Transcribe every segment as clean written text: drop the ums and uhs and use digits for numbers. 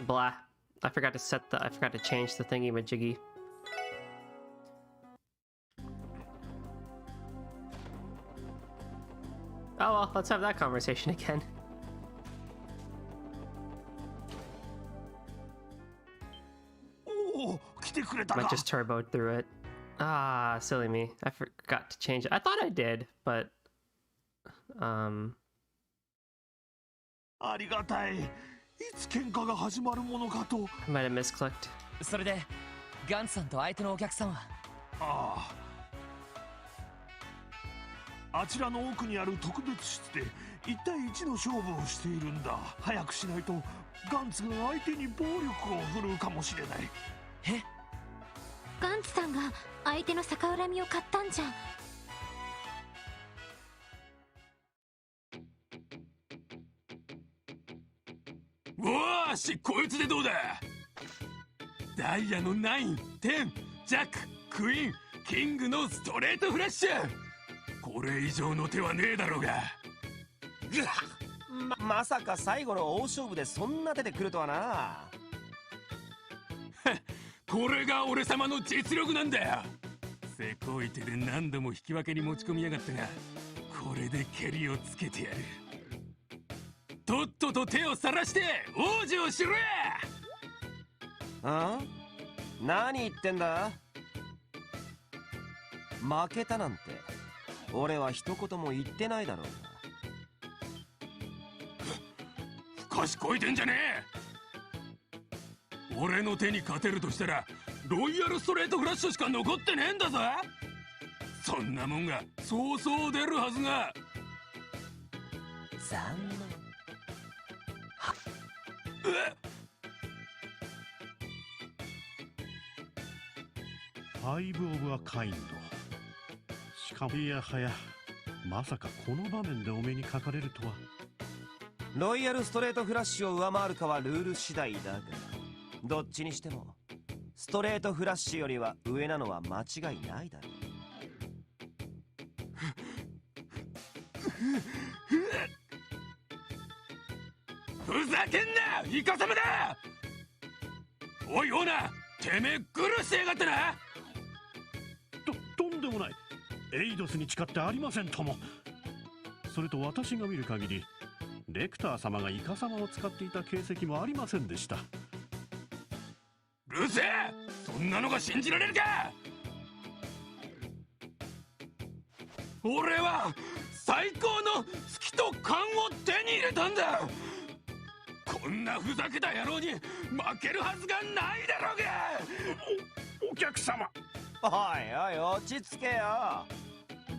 blah. I forgot to change the thingy-majiggy. Oh well, let's have that conversation again. Might just turboed through it. Ah, silly me. I forgot to change it. I thought I did, but... I might have misclicked. それでガンツさんと相手のお客さんはああ、あちらの奥にある特別室で1対1の勝負をしているんだ。早くしないとガンツが相手に暴力を振るうかもしれない。え？ガンツさんが相手の逆恨みを買ったんじゃ。おーし、こいつでどうだ。ダイヤの9、10、ジャック、クイーン、キングのストレートフラッシュ。これ以上の手はねえだろうが。まさか最後の大勝負でそんな手で来るとはな。これが俺様の実力なんだよ。せこい手で何度も引き分けに持ち込みやがったが、これで蹴りをつけてやる。とっとと手をさらして王子をしろや。あ？何言ってんだ？負けたなんて俺は一言も言ってないだろうが。ふかしこいてんじゃねえ。俺の手に勝てるとしたらロイヤルストレートフラッシュしか残ってねえんだぞ。そんなもんがそうそう出るはずが。残念。ファイブ・オブ・ア・カインド。しかもいやはや、まさかこの場面でお目にかかれるとは。ロイヤルストレートフラッシュを上回るかはルール次第だが、どっちにしてもストレートフラッシュよりは上なのは間違いないだろう。ふざけんな、イカサマだ。おいオーナー、てめえグルしてやがってな。とんでもない。エイドスに誓ってありませんとも。それと私が見る限りレクター様がイカ様を使っていた形跡もありませんでした。うるせえ、そんなのが信じられるか。俺は最高の好きと勘を手に入れたんだ。こんなふざけた野郎に負けるはずがないだろうが。お客様、おいおい落ち着けよ。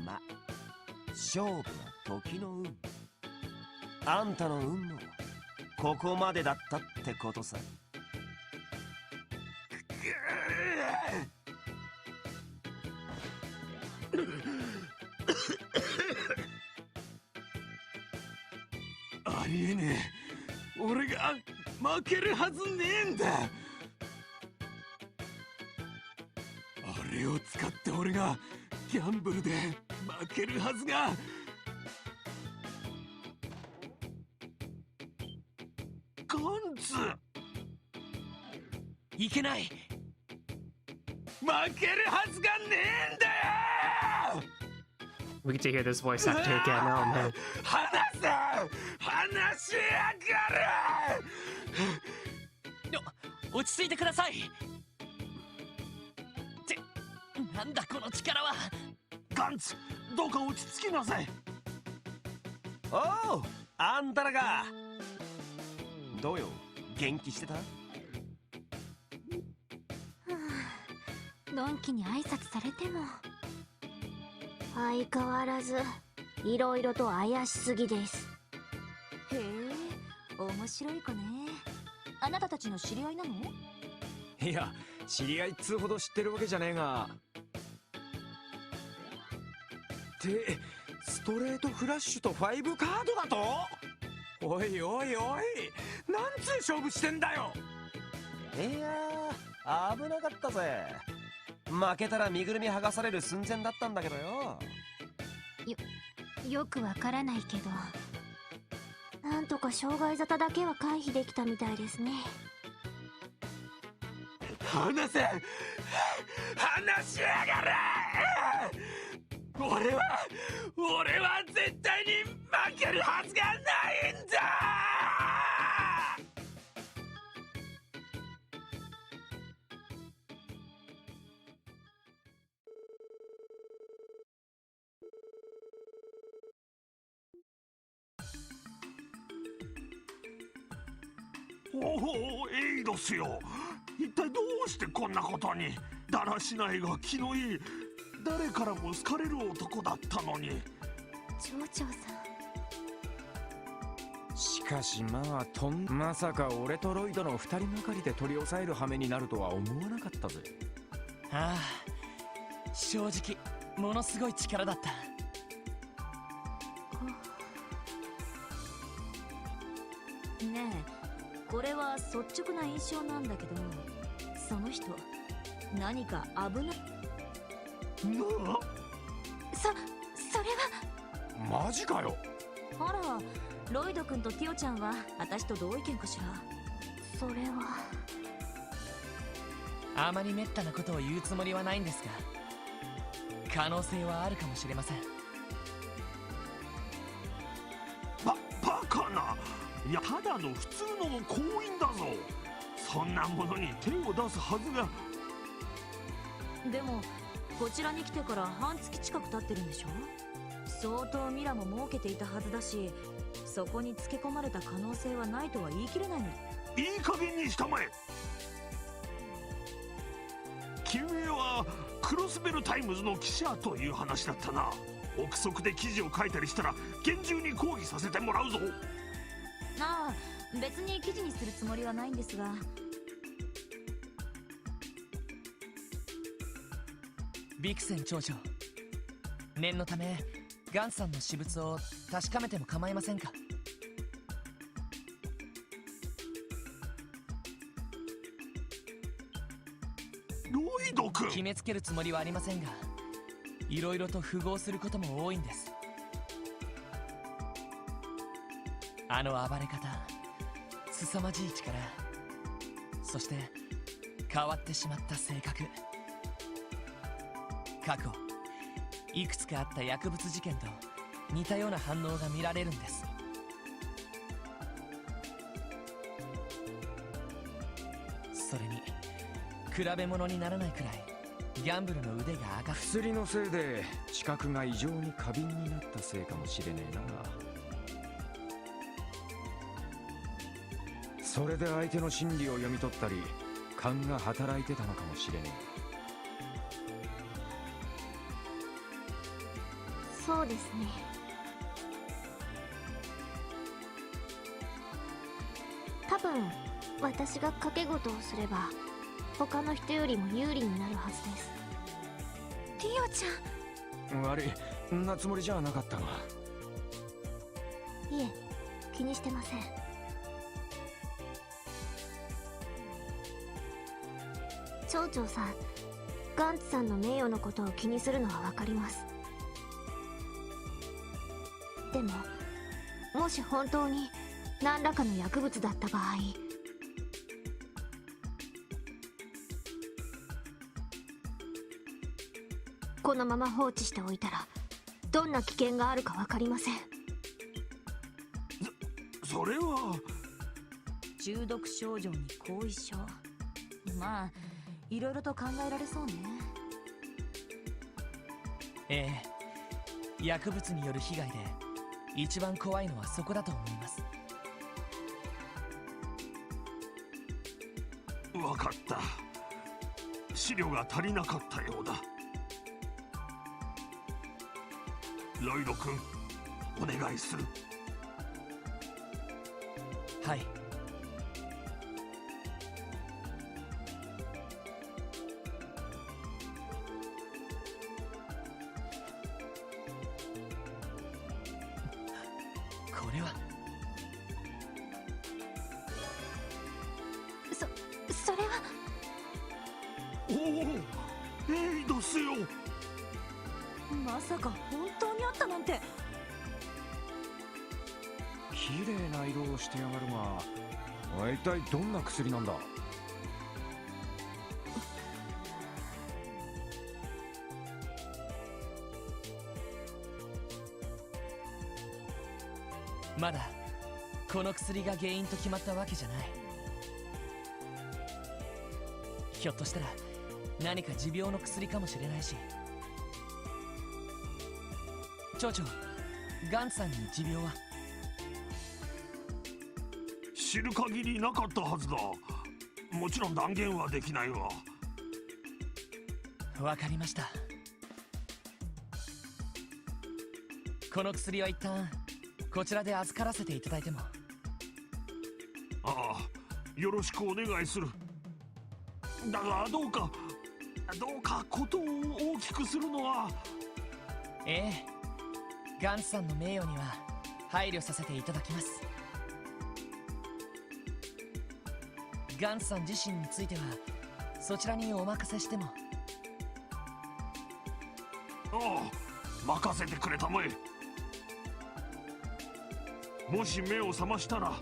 ま、勝負は時の運。あんたの運もここまでだったってことさ。ありえねえ、俺が負けるはずねえんだ。あれを使って俺がギャンブルで負けるはずが。ガンツいけない。負けるはずがねえんだよ。 We get to hear this voice actor again. Oh man. 話しやがる。落ち着いてください。なんだこの力は。ガンツ、どうか落ち着きなさい。おう、あんたらが。どうよ、元気してた？のんきに挨拶されても相変わらずいろいろと怪しすぎです。へえ、面白い子ね。あなたたちの知り合いなの？いや、知り合いっつうほど知ってるわけじゃねえが。ってストレートフラッシュと5カードだと？おいおいおい、なんつう勝負してんだよ。いやー、危なかったぜ。負けたら身ぐるみ剥がされる寸前だったんだけどよ。よくわからないけど、なんとか障害沙汰だけは回避できたみたいですね。離せ、離しやがれ。俺は絶対に負けるはずがないんだ。おお、エイドスよ。一体どうしてこんなことに。だらしないが気のいい、誰からも好かれる男だったのに。町長さん、しかしまあまさか俺とロイドの二人がかりで取り押さえる羽目になるとは思わなかったぜ。ああ、正直ものすごい力だった。ねえ、これは率直な印象なんだけど、その人何か危ない。それはマジかよ。あら、ロイド君とティオちゃんは私と同意見かしら。それはあまり滅多なことを言うつもりはないんですが、可能性はあるかもしれません。バカな。いや、ただの普通の行員だぞ。そんなものに手を出すはずが。でもこちらに来てから半月近く経ってるんでしょ。相当ミラも儲けていたはずだし、そこにつけ込まれた可能性はないとは言い切れないの。いい加減にしたまえ。君はクロスベルタイムズの記者という話だったな。憶測で記事を書いたりしたら厳重に抗議させてもらうぞ。ああ、別に記事にするつもりはないんですが。ビクセン長長、念のためガンさんの私物を確かめても構いませんか。ロイド君、決めつけるつもりはありませんが、いろいろと符合することも多いんです。あの暴れ方、凄まじい力、そして変わってしまった性格。過去いくつかあった薬物事件と似たような反応が見られるんです。それに比べ物にならないくらいギャンブルの腕が上がっ。薬のせいで知覚が異常に過敏になったせいかもしれねえな。それで相手の心理を読み取ったり勘が働いてたのかもしれねえ。そうですね。多分私が賭け事をすれば他の人よりも有利になるはずです。ティオちゃん。悪い、んなつもりじゃなかったが。いえ、気にしてません。町長さん、ガンツさんの名誉のことを気にするのはわかります。でももし本当に何らかの薬物だった場合、このまま放置しておいたらどんな危険があるか分かりません。それは中毒症状に後遺症、まあいろいろと考えられそうね。ええ、薬物による被害で一番怖いのはそこだと思います。分かった。資料が足りなかったようだ。ロイド君、お願いする。はい。これはそれは。おお、エイドスよ。まさか本当にあったなんて。綺麗な色をしてやがるが、一体どんな薬なんだ。まだこの薬が原因と決まったわけじゃない。ひょっとしたら何か持病の薬かもしれないし。町長、ガンツさんに持病は？知る限りなかったはずだ。もちろん断言はできないわ。わかりました。この薬は一旦こちらで預からせていただいても？ああ、よろしくお願いする。だがどうかことを大きくするのは。ええ、ガンツさんの名誉には配慮させていただきます。ガンツさん自身についてはそちらにお任せしても？ああ、任せてくれたまえ。もし目を覚ましたら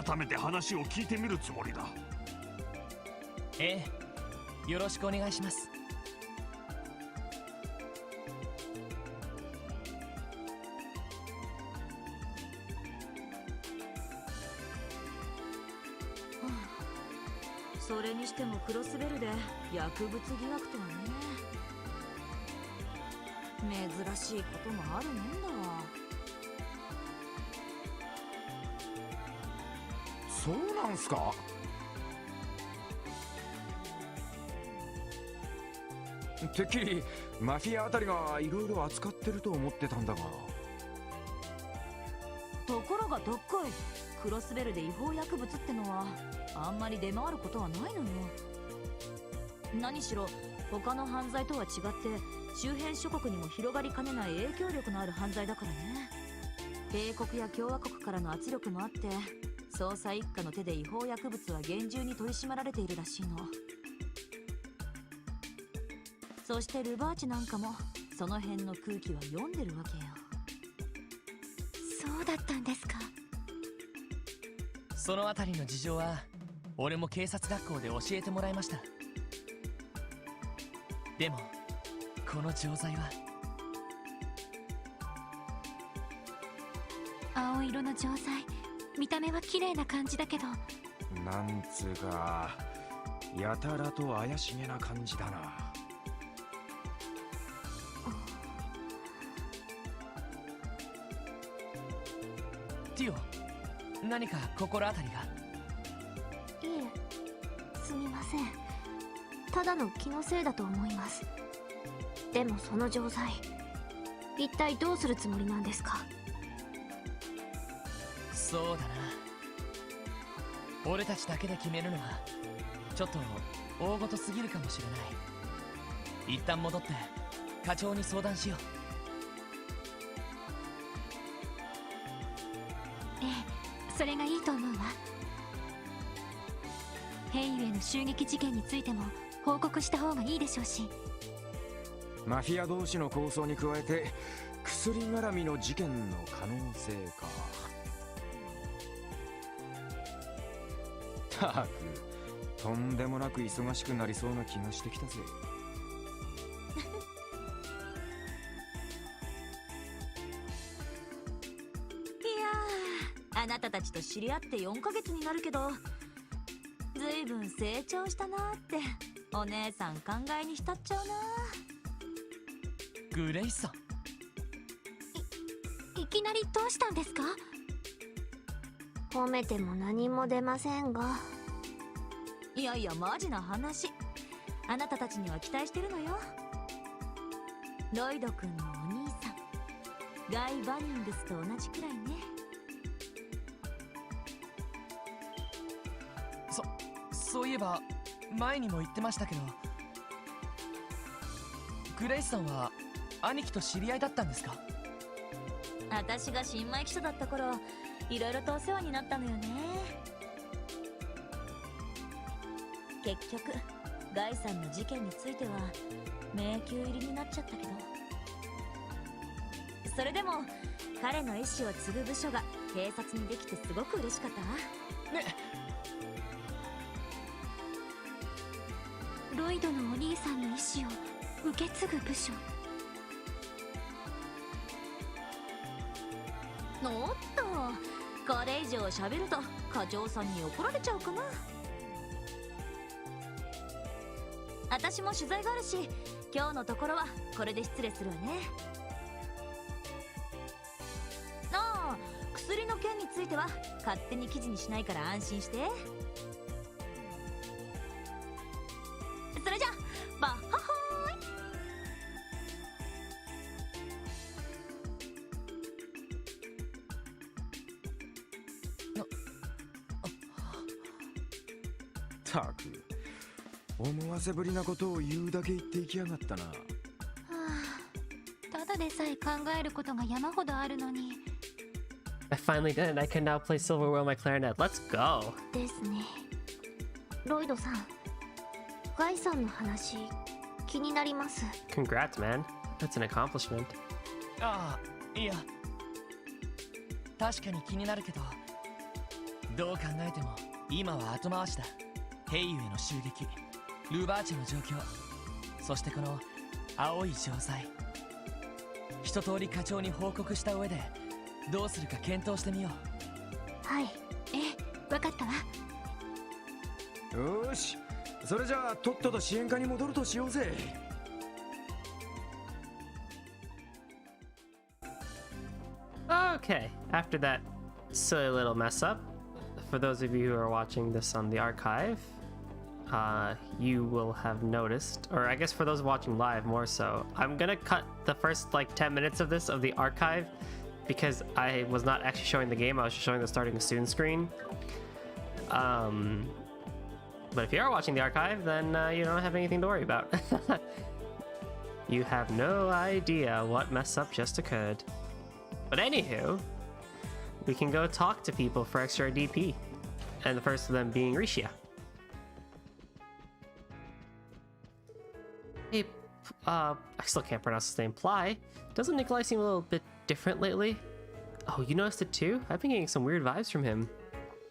改めて話を聞いてみるつもりだ。ええ、よろしくお願いします。それにしてもクロスベルで薬物疑惑とはね。珍しいこともあるもんだわ。そうなんすか？てっきりマフィアあたりがいろいろ扱ってると思ってたんだが。ところがどっこい、クロスベルで違法薬物ってのはあんまり出回ることはないのよ。何しろ他の犯罪とは違って周辺諸国にも広がりかねない影響力のある犯罪だからね。帝国や共和国からの圧力もあって捜査一課の手で違法薬物は厳重に取り締まられているらしいの。そしてルバーチなんかもその辺の空気は読んでるわけよ。そうだったんですか。そのあたりの事情は俺も警察学校で教えてもらいました。でもこの錠剤は青色の錠剤、見た目は綺麗な感じだけど。なんつうかやたらと怪しげな感じだな。ティオ、何か心当たりが？いえ、すみません。ただの気のせいだと思います。でもその錠剤、一体どうするつもりなんですか？そうだな、俺たちだけで決めるのはちょっと大ごとすぎるかもしれない。一旦戻って課長に相談しよう。ええ、それがいいと思うわ。変異への襲撃事件についても報告した方がいいでしょうし。マフィア同士の抗争に加えて薬絡みの事件の可能性か。たく、とんでもなく忙しくなりそうな気がしてきたぜ。いやー、あなたたちと知り合って4ヶ月になるけどずいぶん成長したなーってお姉さん考えに浸っちゃうな。グレイさん、いきなりどうしたんですか？褒めても何も出ませんが。いやいや、マジな話。あなたたちには期待してるのよ。ロイド君のお兄さん、ガイ・バニングスと同じくらいね。そういえば前にも言ってましたけど、グレイさんは兄貴と知り合いだったんですか？私が新米記者だった頃、いろいろとお世話になったのよね。結局ガイさんの事件については迷宮入りになっちゃったけど、それでも彼の意思を継ぐ部署が警察にできてすごく嬉しかったわね。ロイドのお兄さんの意思を受け継ぐ部署。おっと、これ以上喋ると課長さんに怒られちゃうかな。私も取材があるし、今日のところはこれで失礼するわね。ああ、薬の件については勝手に記事にしないから安心して。それじゃバッハホーイ。たく思わせぶりなことを言うだけ言っていきやがったな。はあ、ただでさえ考えることが山ほどあるのに。 I finally did it. I can now play Silver Whale my clarinet. Let's go. ですね。ロイドさん、ガイさんの話気になります。 Congrats, man. That's an accomplishment. ああ、いや確かに気になるけど、どう考えても今は後回しだ。ヘイユへの襲撃、ルバーチェの状況、そしてこの青い城塞、一通り課長に報告した上でどうするか検討してみよう。はい、わかったわ。よーし、それじゃあとっとと支援課に戻るとしようぜ。Okay, after that silly little mess up, for those of you who are watching this on the archive, you will have noticed, or I guess for those watching live more so, I'm gonna cut the first like 10 minutes of this of the archive because I was not actually showing the game, I was just showing the starting soon screen. But if you are watching the archive, then you don't have anything to worry about. You have no idea what mess up just occurred. But anywho, we can go talk to people for extra DP, and the first of them being Rishia. Hey, I still can't pronounce his name. Ply. Doesn't Nikolai seem a little bit different lately? Oh, you noticed it too? I've been getting some weird vibes from him.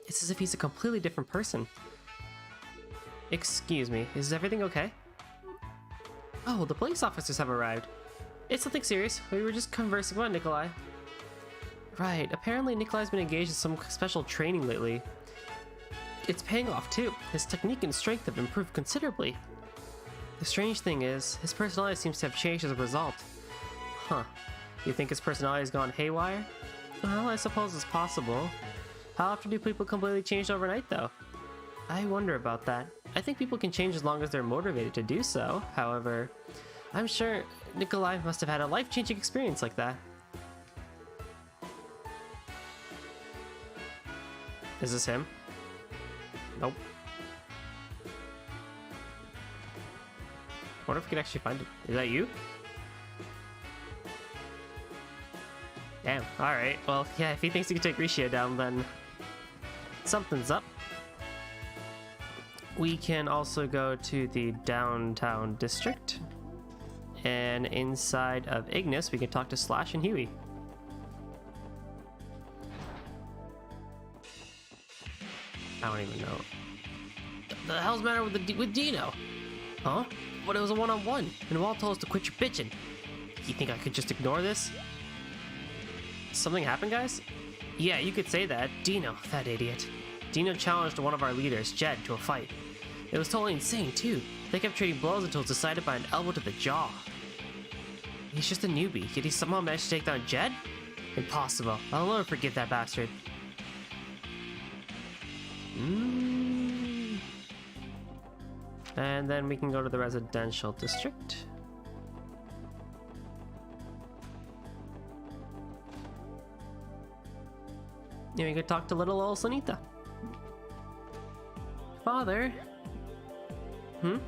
It's as if he's a completely different person. Excuse me, is everything okay? Oh, the police officers have arrived. It's nothing serious. We were just conversing about Nikolai. Right, apparently Nikolai's been engaged in some special training lately. It's paying off too. His technique and strength have improved considerably. The strange thing is, his personality seems to have changed as a result. Huh. You think his personality has gone haywire? Well, I suppose it's possible. How often do people completely change overnight though? I wonder about that. I think people can change as long as they're motivated to do so. However, I'm sure Nikolai must have had a life-changing experience like that. Is this him? Nope. I wonder if we can actually find it. Is that you? Damn, alright. Well, yeah, if he thinks he can take Rishia down, then something's up. We can also go to the downtown district. And inside of Ignis, we can talk to Slash and Huey. I don't even know. The hell's the matter with Dino? Huh? But it was a one-on-one, and Walt told us to quit your bitching. You think I could just ignore this? Something happened, guys? Yeah, you could say that. Dino, that idiot. Dino challenged one of our leaders, Jed, to a fight. It was totally insane, too. They kept trading blows until it was decided by an elbow to the jaw. He's just a newbie, yet he somehow managed to take down Jed? Impossible. I'll never forgive that bastard. And then we can go to the residential district. And we could talk to little old Sonita. Father?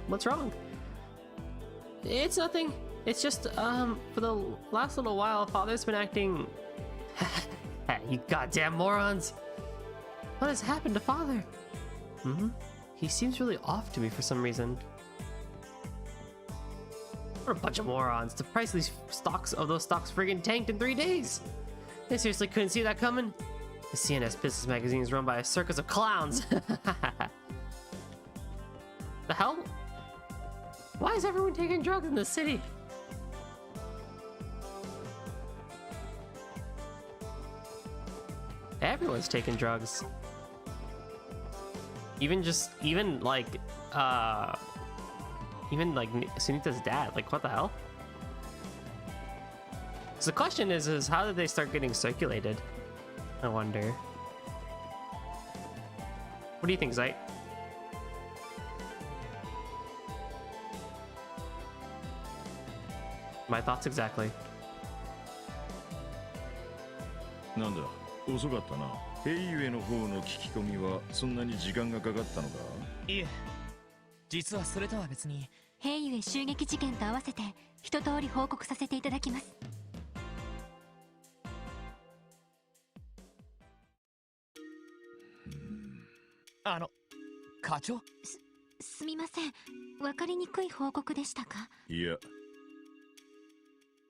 What's wrong? It's nothing. It's just, for the last little while, Father's been acting... You goddamn morons! What has happened to Father? He seems really off to me for some reason. What a bunch of morons. The price of those stocks friggin' tanked in 3 days. They seriously couldn't see that coming? The CNS business magazine is run by a circus of clowns. The hell? Why is everyone taking drugs in the city? Everyone's taking drugs. Even like Sunita's dad. Like, what the hell? So the question is how did they start getting circulated? I wonder. What do you think, Zeit? My thoughts exactly. なんだ、遅かったな。ヘイユへの方の聞き込みはそんなに時間がかかったのか？いえ、実はそれとは別にヘイユへ襲撃事件と合わせて一通り報告させていただきます。課長？すみません。分かりにくい報告でしたか？いや、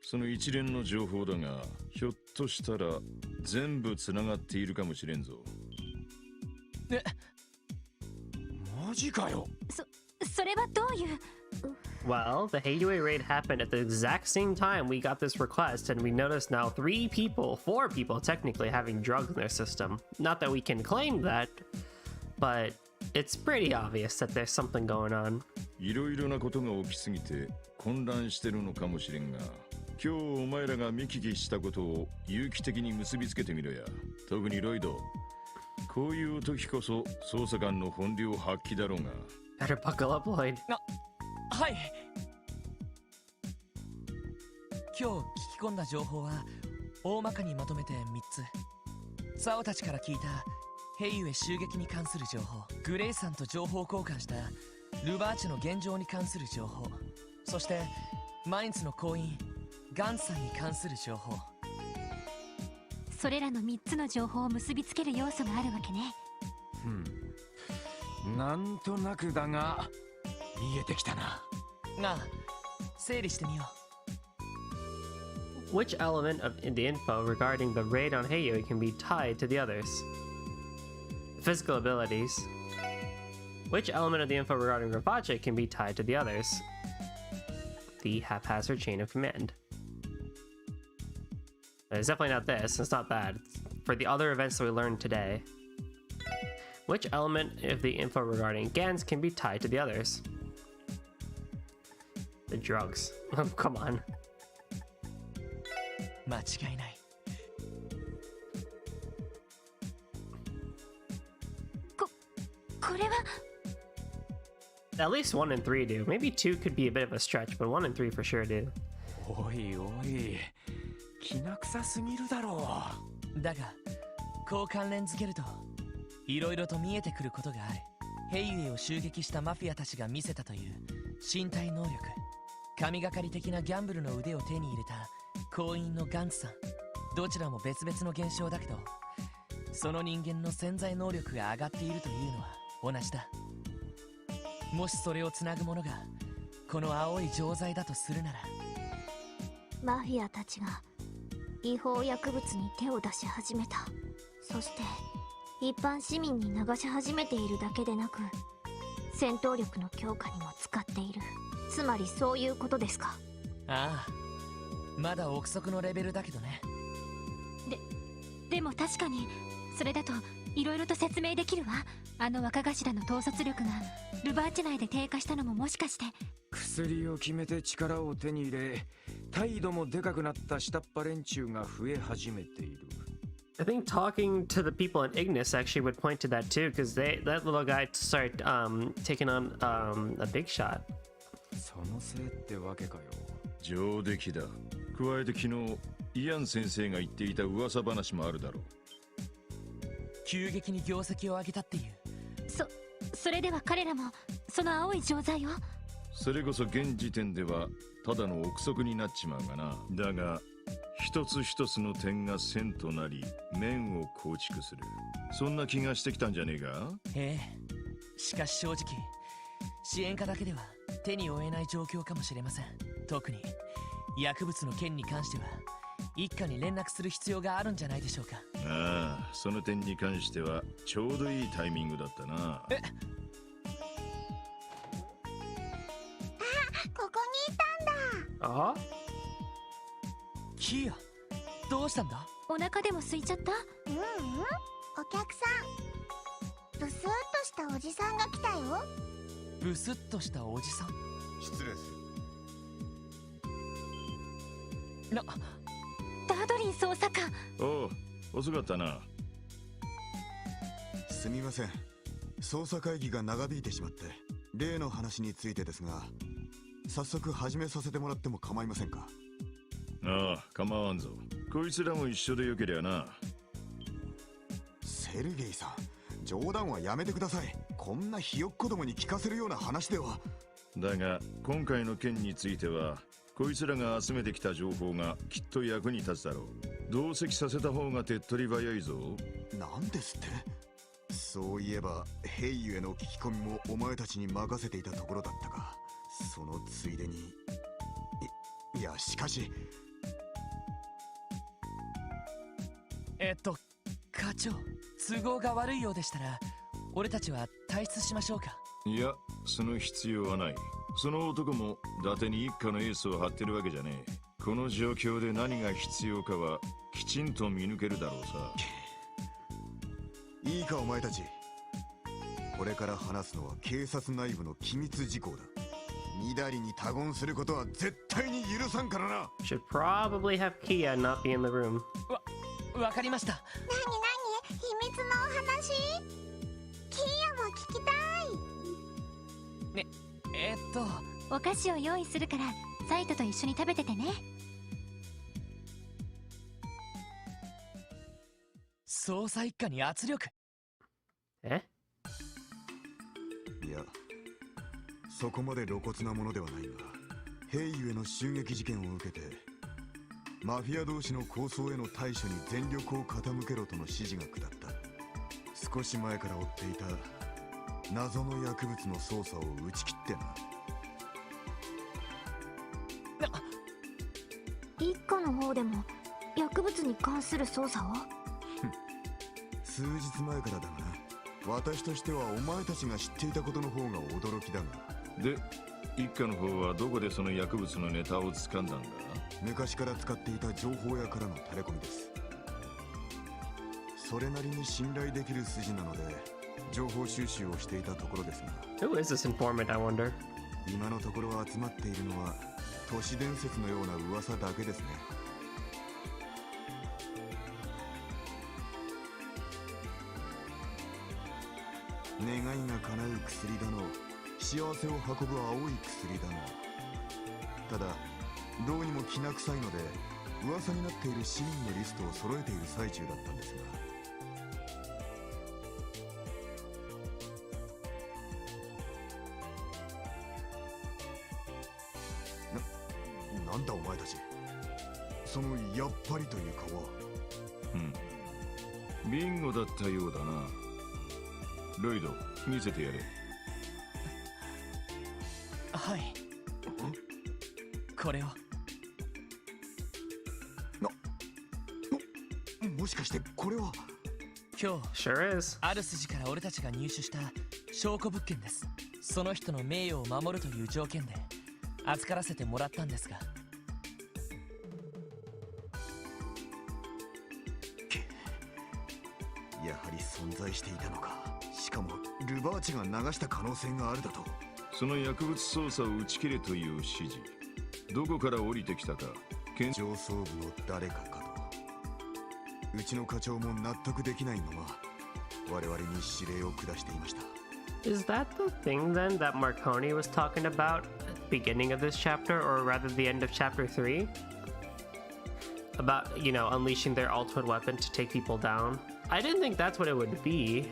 その一連の情報だが、ひょっとしたら全部つながっているかもしれんぞ。え、マジかよ。それはどういう？ Well, the Heidue raid happened at the exact same time we got this request, and we noticed now 4 people technically having drugs in their system. Not that we can claim that, but it's pretty obvious that there's something going on. いろいろなことが起きすぎて混乱してるのかもしれんが、今日お前らが見聞きしたことを有機的に結びつけてみろや。特にロイド。こういう時こそ捜査官の本領発揮だろうが。Better buckle up, Lloyd. はい。今日聞き込んだ情報は大まかにまとめて3つ。ザオたちから聞いたヘイユへ襲撃に関する情報、グレイさんと情報交換したルバーチェの現状に関する情報、そしてマインツの行員ガンツさんに関する情報。それらの3つの情報を結びつける要素があるわけね。なんとなくだが見えてきたな。が、整理してみよう。Which element of the info regarding the raid on Heiyue can be tied to the others? Physical abilities. Which element of the info regarding Ravache can be tied to the others? The haphazard chain of command. It's definitely not this, it's not that. It's for the other events that we learned today. Which element of the info regarding Gans can be tied to the others? The drugs. Oh, come on. 間違いない。これは At least 1 and 3 do. Maybe 2 could be a bit of a stretch, but 1 and 3 for sure do. おいおい、きな臭すぎるだろう。だが、こう関連づけるといろいろと見えてくることがある。ヘイユエを襲撃したマフィアたちが見せたという身体能力、神がかり的なギャンブルの腕を手に入れた行員のガンツさん、どちらも別々の現象だけど、その人間の潜在能力が上がっているというのは同じだ。もしそれをつなぐものがこの青い錠剤だとするなら、マフィアたちが違法薬物に手を出し始めた。そして一般市民に流し始めているだけでなく、戦闘力の強化にも使っている。つまりそういうことですか？ああ、まだ憶測のレベルだけどね。でも確かにそれだといろいろと説明できるわ。あの若頭の統率力がルバーチェ内で低下したのももしかして。薬を決めて力を手に入れ、態度もでかくなった下っ端連中が増え始めている。I think talking to the people in Ignis actually would point to that too, because that little guy started taking on a big shot. そのせいってわけかよ。上出来だ。加えて昨日イアン先生が言っていた噂話もあるだろう。急激に業績を上げたっていう。それでは彼らもその青い錠剤を。それこそ現時点ではただの憶測になっちまうがな。だが一つ一つの点が線となり面を構築する、そんな気がしてきたんじゃねえか。ええ、しかし正直支援家だけでは手に負えない状況かもしれません。特に薬物の件に関しては一家に連絡する必要があるんじゃないでしょうか。ああ、その点に関してはちょうどいいタイミングだったな。ここにいたんだ。あ？キア、どうしたんだ？お腹でも空いちゃった？ううん、お客さん。ブスッとしたおじさんが来たよ。ブスッとしたおじさん。失礼する。ダドリン捜査官。おう、遅かったな。すみません、捜査会議が長引いてしまって。例の話についてですが、早速始めさせてもらっても構いませんか？ああ、構わんぞ。こいつらも一緒でよけりゃな。セルゲイさん、冗談はやめてください。こんなひよっこどもに聞かせるような話では。だが今回の件についてはこいつらが集めてきた情報がきっと役に立つだろう。同席させた方が手っ取り早いぞ。なんですって？そういえばヘイユへの聞き込みもお前たちに任せていたところだったか。そのついでにいや、しかし課長、都合が悪いようでしたら俺たちは退出しましょうか？いや、その必要はない。その男も伊達に一家のエースを張ってるわけじゃねえ。この状況で何が必要かはきちんと見抜けるだろうさ。いいかお前たち、これから話すのは警察内部の機密事項だ。みだりに他言することは絶対に許さんからな。 Should probably have Kia not be in the room. わかりました。なに秘密のお話？キーヤも聞きたい。お菓子を用意するからサイトと一緒に食べててね。捜査一課に圧力。え？いや、そこまで露骨なものではないが、ヘイユへの襲撃事件を受けてマフィア同士の抗争への対処に全力を傾けろとの指示が下った。少し前から追っていた謎の薬物の捜査を打ち切ってな。一課の方でも薬物に関する捜査を？数日前からだが、私としてはお前たちが知っていたことの方が驚きだが。で、一家の方はどこでその薬物のネタを掴んだんだ？昔から使っていた情報屋からのタレコミです。それなりに信頼できる筋なので情報収集をしていたところですが。 Who is this informant, I wonder? 今のところ集まっているのは都市伝説のような噂だけですね。願いが叶う薬だの、幸せを運ぶ青い薬だの。ただどうにもきな臭いので噂になっている市民のリストを揃えている最中だったんですが。なんだお前たち、そのやっぱりという顔は。ビンゴだったようだな。ロイド、見せてやれ。はい。これを。もしかしてこれは。今日 Sure is. ある筋から俺たちが入手した証拠物件です。その人の名誉を守るという条件で預からせてもらったんですが。やはり存在していたのか。しかもルバーチが流した可能性があるだと。その薬物捜査を打ち切れという指示、どこから降りてきたか。上層部の誰かかと。うちの課長も納得できないまま我々に指令を下していました。 Is that the thing then that Marconi was talking about at the beginning of this chapter, or rather the end of chapter 3? About, you know, unleashing their ultimate weapon to take people down? I didn't think that's what it would be,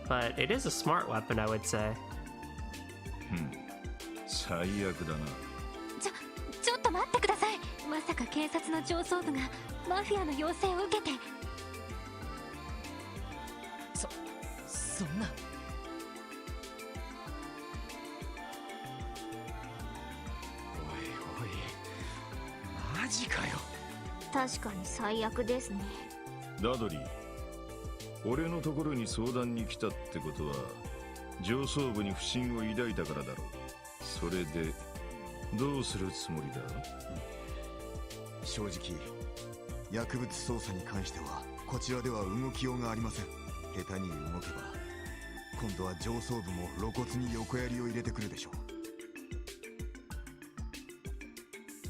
but it is a smart weapon, I would say. 最悪だな。ちょっと待ってください。まさか警察の上層部がマフィアの要請を受けて。そんな。おいマジかよ。確かに最悪ですね。ダドリー、俺のところに相談に来たってことは上層部に不信を抱いたからだろう。それでどうするつもりだ？正直薬物捜査に関してはこちらでは動きようがありません。下手に動けば今度は上層部も露骨に横やりを入れてくるでしょう。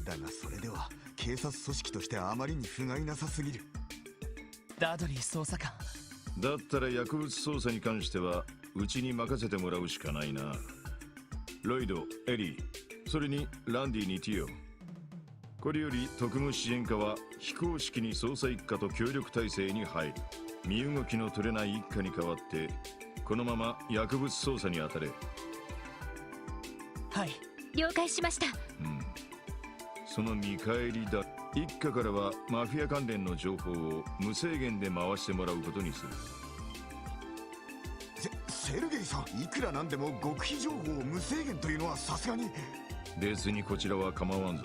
だがそれでは警察組織としてあまりに不甲斐なさすぎる。ダドリー捜査官。だったら薬物捜査に関してはうちに任せてもらうしかないな。ロイド、エリー、それにランディにティオ。これより特務支援課は非公式に捜査一課と協力体制に入る。身動きの取れない一課に代わってこのまま薬物捜査に当たれ。はい。了解しました。その見返りだ。一課からはマフィア関連の情報を無制限で回してもらうことにする。セルゲイさん、いくらなんでも極秘情報を無制限というのはさすがに。別にこちらは構わんぞ。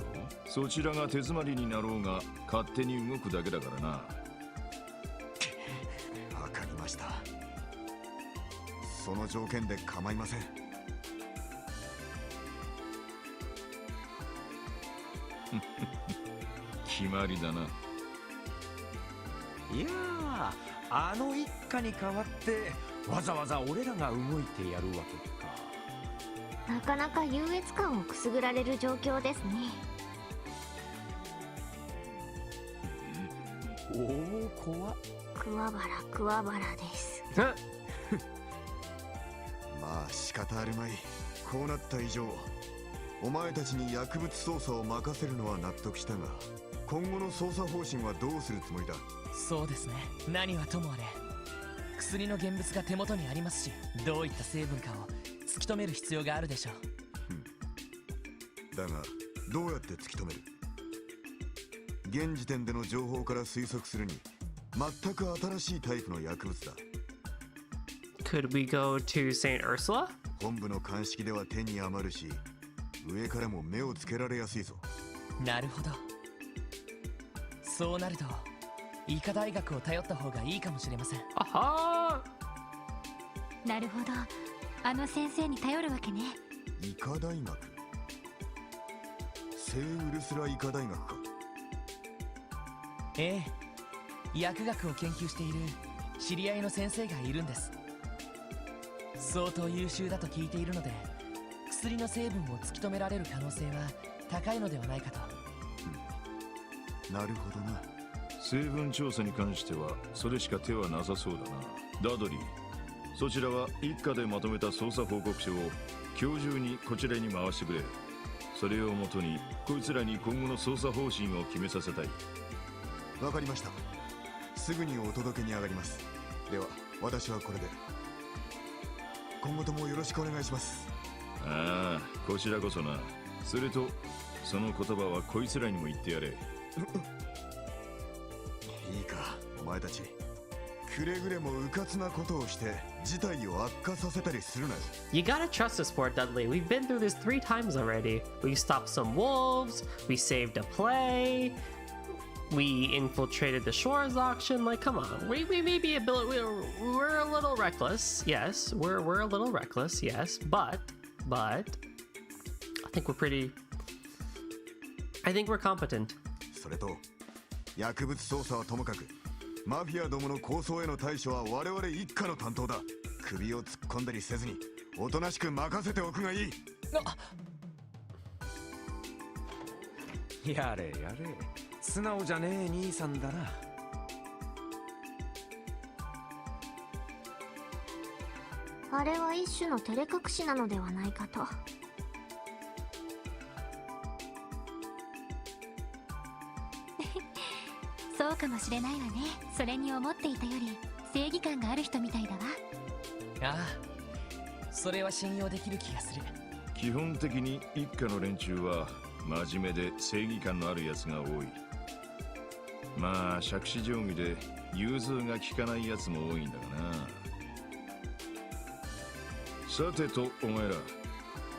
そちらが手詰まりになろうが勝手に動くだけだからな。わかりました。その条件で構いません。決まりだな。いやー、あの一家に代わってわざわざ俺らが動いてやるわけか。なかなか優越感をくすぐられる状況ですね。おお、怖っ。桑原です。まあ仕方あるまい。こうなった以上お前たちに薬物捜査を任せるのは納得したが、今後の捜査方針はどうするつもりだ。そうですね。何はともあれ薬の現物が手元にありますし、どういった成分かを突き止める必要があるでしょう。だがどうやって突き止める。現時点での情報から推測するに全く新しいタイプの薬物だ。 Could we go to St. Ursula? 本部の鑑識では手に余るし、上からも目をつけられやすいぞ。なるほど。そうなると医科大学を頼った方がいいかもしれません。あはー。なるほど、あの先生に頼るわけね。医科大学、聖ウルスラ医科大学か。ええ、薬学を研究している知り合いの先生がいるんです。相当優秀だと聞いているので、薬の成分を突き止められる可能性は高いのではないかと。なるほどな。成分調査に関してはそれしか手はなさそうだな。ダドリー、そちらは一課でまとめた捜査報告書を今日中にこちらに回してくれ。それをもとにこいつらに今後の捜査方針を決めさせたい。わかりました。すぐにお届けに上がります。では私はこれで。今後ともよろしくお願いします。ああ、こちらこそな。それとその言葉はこいつらにも言ってやれ。いいか、お前たちくれぐれもうかつなことをして事態を悪化させたりするなよ。 You gotta trust us, Port Dudley. We've been through this 3 times already. We stopped some wolves, we saved a play, we infiltrated the Shores auction. Like, come on. We may be we're a little reckless. Yes, we're a little reckless. Yes, but I think we're competent. それと薬物捜査はともかくマフィアどもの抗争への対処は我々一課の担当だ。首を突っ込んだりせずにおとなしく任せておくがいい。やれやれ、素直じゃねえ兄さんだな。あれは一種の照れ隠しなのではないかと。そうかもしれないわね。それに思っていたより正義感がある人みたいだわ。ああ、それは信用できる気がする。基本的に一家の連中は真面目で正義感のあるやつが多い。まあ杓子定規で融通が利かないやつも多いんだがな。さてとお前ら、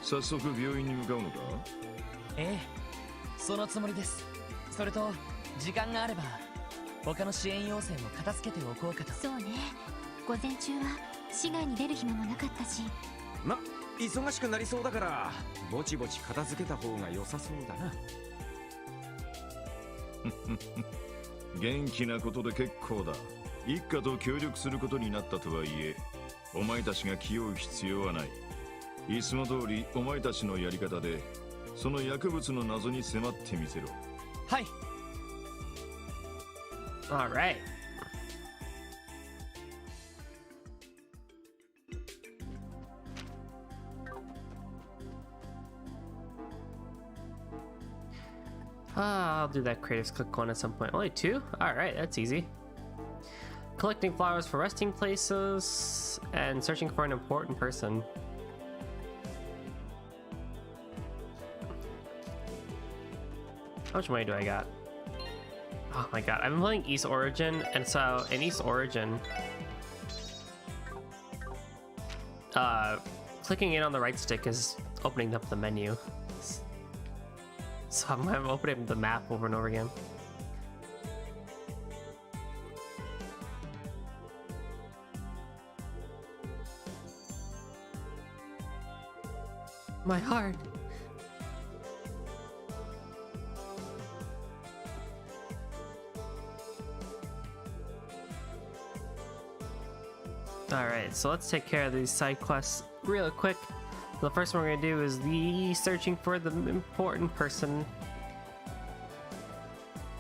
早速病院に向かうのか。ええ、そのつもりです。それと時間があれば他の支援要請も片付けておこうかと。そうね、午前中は市外に出る暇もなかったし。ま、忙しくなりそうだからぼちぼち片付けた方が良さそうだな。元気なことで結構だ。一家と協力することになったとはいえ、お前たちが気負う必要はない。いつも通りお前たちのやり方でその薬物の謎に迫ってみせろ。はい。 All right. I'll do that creative click one at some point. Only 2? Alright, that's easy. Collecting flowers for resting places and searching for an important person. How much money do I got? Oh my god, I've been playing East Origin, and so in East Origin, clicking in on the right stick is opening up the menu. So I'm opening the map over and over again. My heart. Alright, so let's take care of these side quests real quick. The first one we're gonna do is the searching for the important person.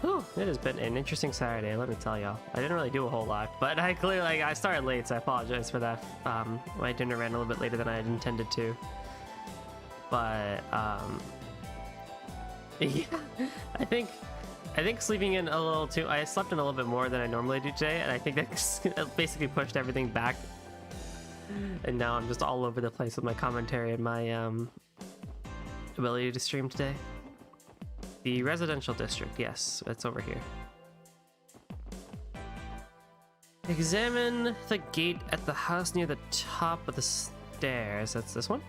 Whew, it has been an interesting Saturday, let me tell y'all. I didn't really do a whole lot, but I clearly, I started late, so I apologize for that. My dinner ran a little bit later than I had intended to. But, yeah, I think sleeping in a little too, I slept in a little bit more than I normally do today, and I think that basically pushed everything back. And now I'm just all over the place with my commentary and my ability to stream today. The residential district, yes, it's over here. Examine the gate at the house near the top of the stairs. That's this one.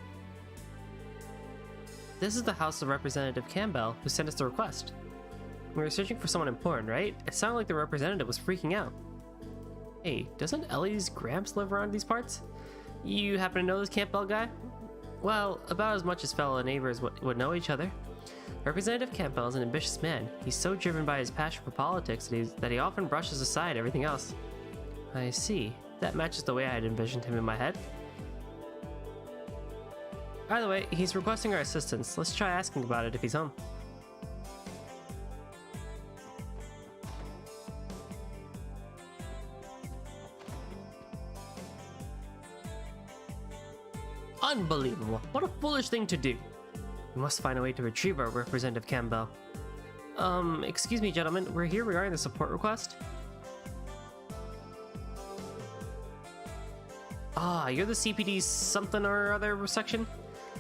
This is the house of Representative Campbell, who sent us the request. We were searching for someone important, right? It sounded like the representative was freaking out. Hey, doesn't Ellie's Gramps live around these parts? You happen to know this Campbell guy? Well, about as much as fellow neighbors would know each other. Representative Campbell is an ambitious man. He's so driven by his passion for politics that he often brushes aside everything else. I see. That matches the way I had envisioned him in my head. By the way, he's requesting our assistance. Let's try asking about it if he's home. Unbelievable. What a foolish thing to do. We must find a way to retrieve our Representative Campbell. Excuse me, gentlemen. We're here regarding the support request. Ah, you're the CPD's something or other section?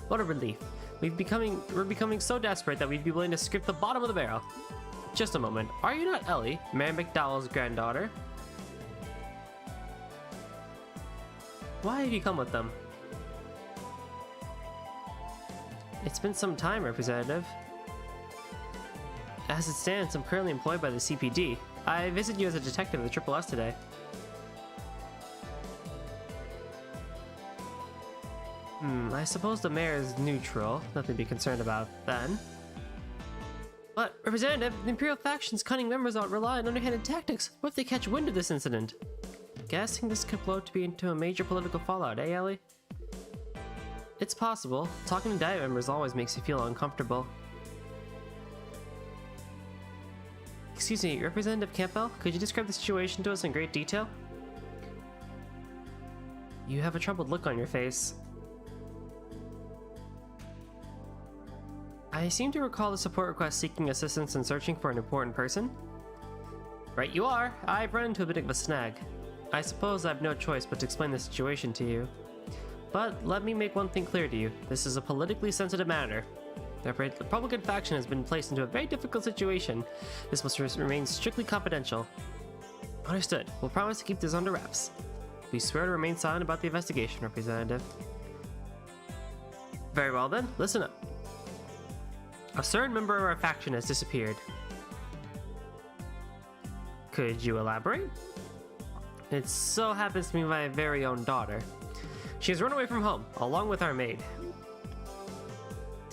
What a relief. We're becoming so desperate that we'd be willing to scrape the bottom of the barrel. Just a moment. Are you not Ellie, Mayor McDowell's granddaughter? Why have you come with them? It's been some time, Representative. As it stands, I'm currently employed by the CPD. I visited you as a detective at the Triple S today. I suppose the mayor is neutral. Nothing to be concerned about then. But, Representative, the Imperial faction's cunning members rely on underhanded tactics. What if they catch wind of this incident? Guessing this could blow to be into a major political fallout, eh, Ellie? It's possible. Talking to Diet members always makes you feel uncomfortable. Excuse me, Representative Campbell, could you describe the situation to us in great detail? You have a troubled look on your face. I seem to recall the support request seeking assistance in searching for an important person. Right you are. I've run into a bit of a snag. I suppose I have no choice but to explain the situation to you. But let me make one thing clear to you. This is a politically sensitive matter. The Republican faction has been placed into a very difficult situation. This must remain strictly confidential. Understood. We'll promise to keep this under wraps. We swear to remain silent about the investigation, Representative. Very well then, listen up. A certain member of our faction has disappeared. Could you elaborate? It so happens to be my very own daughter. She has run away from home, along with our maid.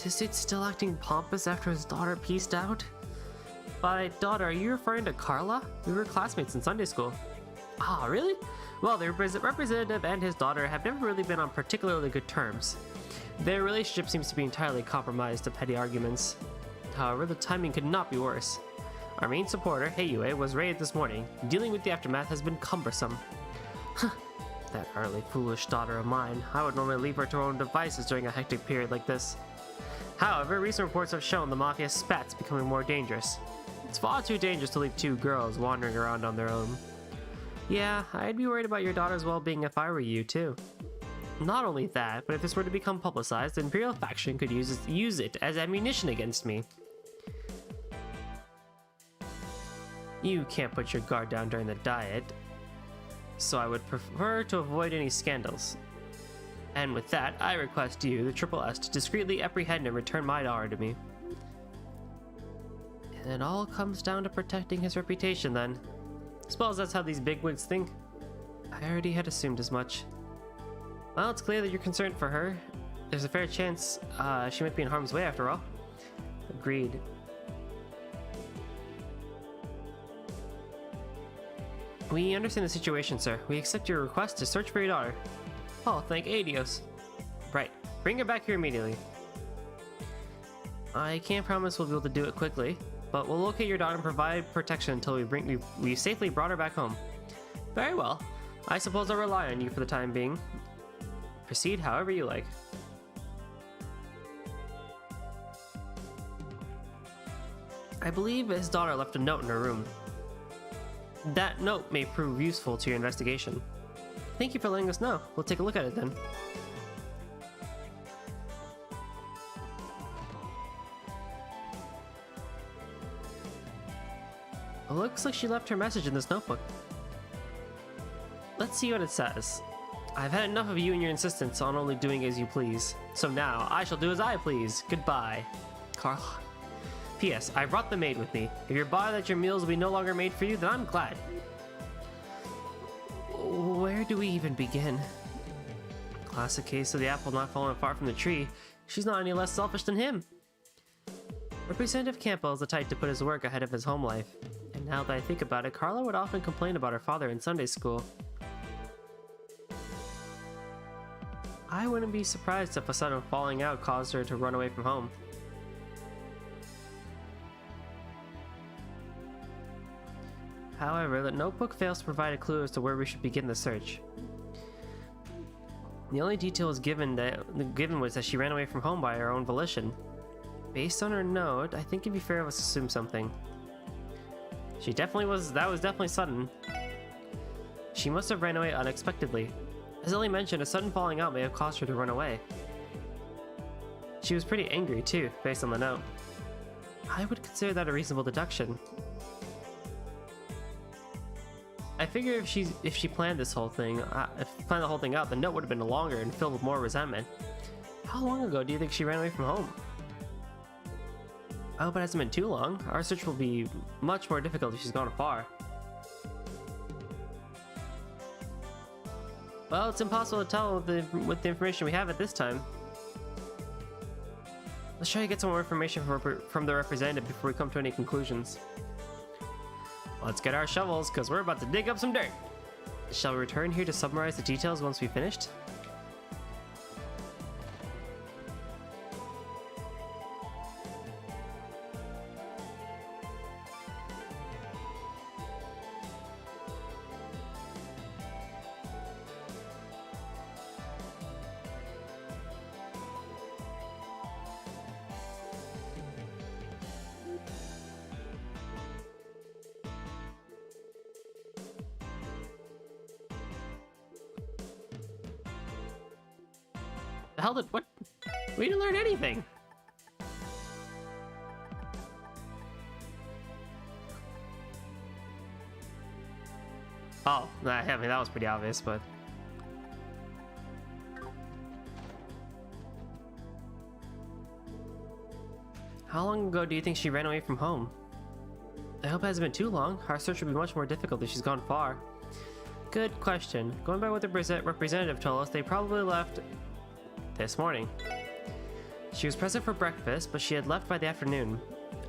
Is it still acting pompous after his daughter pieced out? By daughter, are you referring to Carla? We were classmates in Sunday school. Ah, really? Well, the representative and his daughter have never really been on particularly good terms. Their relationship seems to be entirely compromised to petty arguments. However, the timing could not be worse. Our main supporter, Heiyue, was raided this morning. Dealing with the aftermath has been cumbersome. That early foolish daughter of mine. I would normally leave her to her own devices during a hectic period like this. However, recent reports have shown the Mafia spats becoming more dangerous. It's far too dangerous to leave two girls wandering around on their own. Yeah, I'd be worried about your daughter's well-being if I were you, too. Not only that, but if this were to become publicized, the Imperial faction could use it as ammunition against me. You can't put your guard down during the diet, so I would prefer to avoid any scandals. And with that, I request you, the Triple S, to discreetly apprehend and return my daughter to me. And it all comes down to protecting his reputation then. Suppose that's how these bigwigs think. I already had assumed as much. Well, it's clear that you're concerned for her. There's a fair chance she might be in harm's way after all. Agreed. We understand the situation, sir. We accept your request to search for your daughter. Oh, thank Adios. Right. Bring her back here immediately. I can't promise we'll be able to do it quickly, but we'll locate your daughter and provide protection until we safely brought her back home. Very well. I suppose I'll rely on you for the time being. Proceed however you like. I believe his daughter left a note in her room. That note may prove useful to your investigation. Thank you for letting us know. We'll take a look at it then. It looks like she left her message in this notebook. Let's see what it says. I've had enough of you and your insistence on only doing as you please. So now, I shall do as I please. Goodbye. Carl. P.S. I brought the maid with me. If you're bothered that your meals will be no longer made for you, then I'm glad. Where do we even begin? Classic case of the apple not falling far from the tree. She's not any less selfish than him. Representative Campbell is the type to put his work ahead of his home life. And now that I think about it, Carla would often complain about her father in Sunday school. I wouldn't be surprised if a sudden falling out caused her to run away from home. However, the notebook fails to provide a clue as to where we should begin the search. The only detail given was that she ran away from home by her own volition. Based on her note, I think it'd be fair of us to assume something. That was definitely sudden. She must have ran away unexpectedly. As Ellie mentioned, a sudden falling out may have caused her to run away. She was pretty angry too, based on the note. I would consider that a reasonable deduction. I figure if she planned the whole thing out, the note would have been longer and filled with more resentment. How long ago do you think she ran away from home? I hope it hasn't been too long. Our search will be much more difficult if she's gone far. Well, it's impossible to tell with the information we have at this time. Let's try to get some more information from the representative before we come to any conclusions. Let's get our shovels, because we're about to dig up some dirt. Shall we return here to summarize the details once we've finished? The hell did what? We didn't learn anything. Oh, I mean that was pretty obvious, but how long ago do you think she ran away from home? I hope it hasn't been too long. Our search will be much more difficult if she's gone far. Good question. Going by what the representative told us, they probably left this morning. She was present for breakfast, but she had left by the afternoon.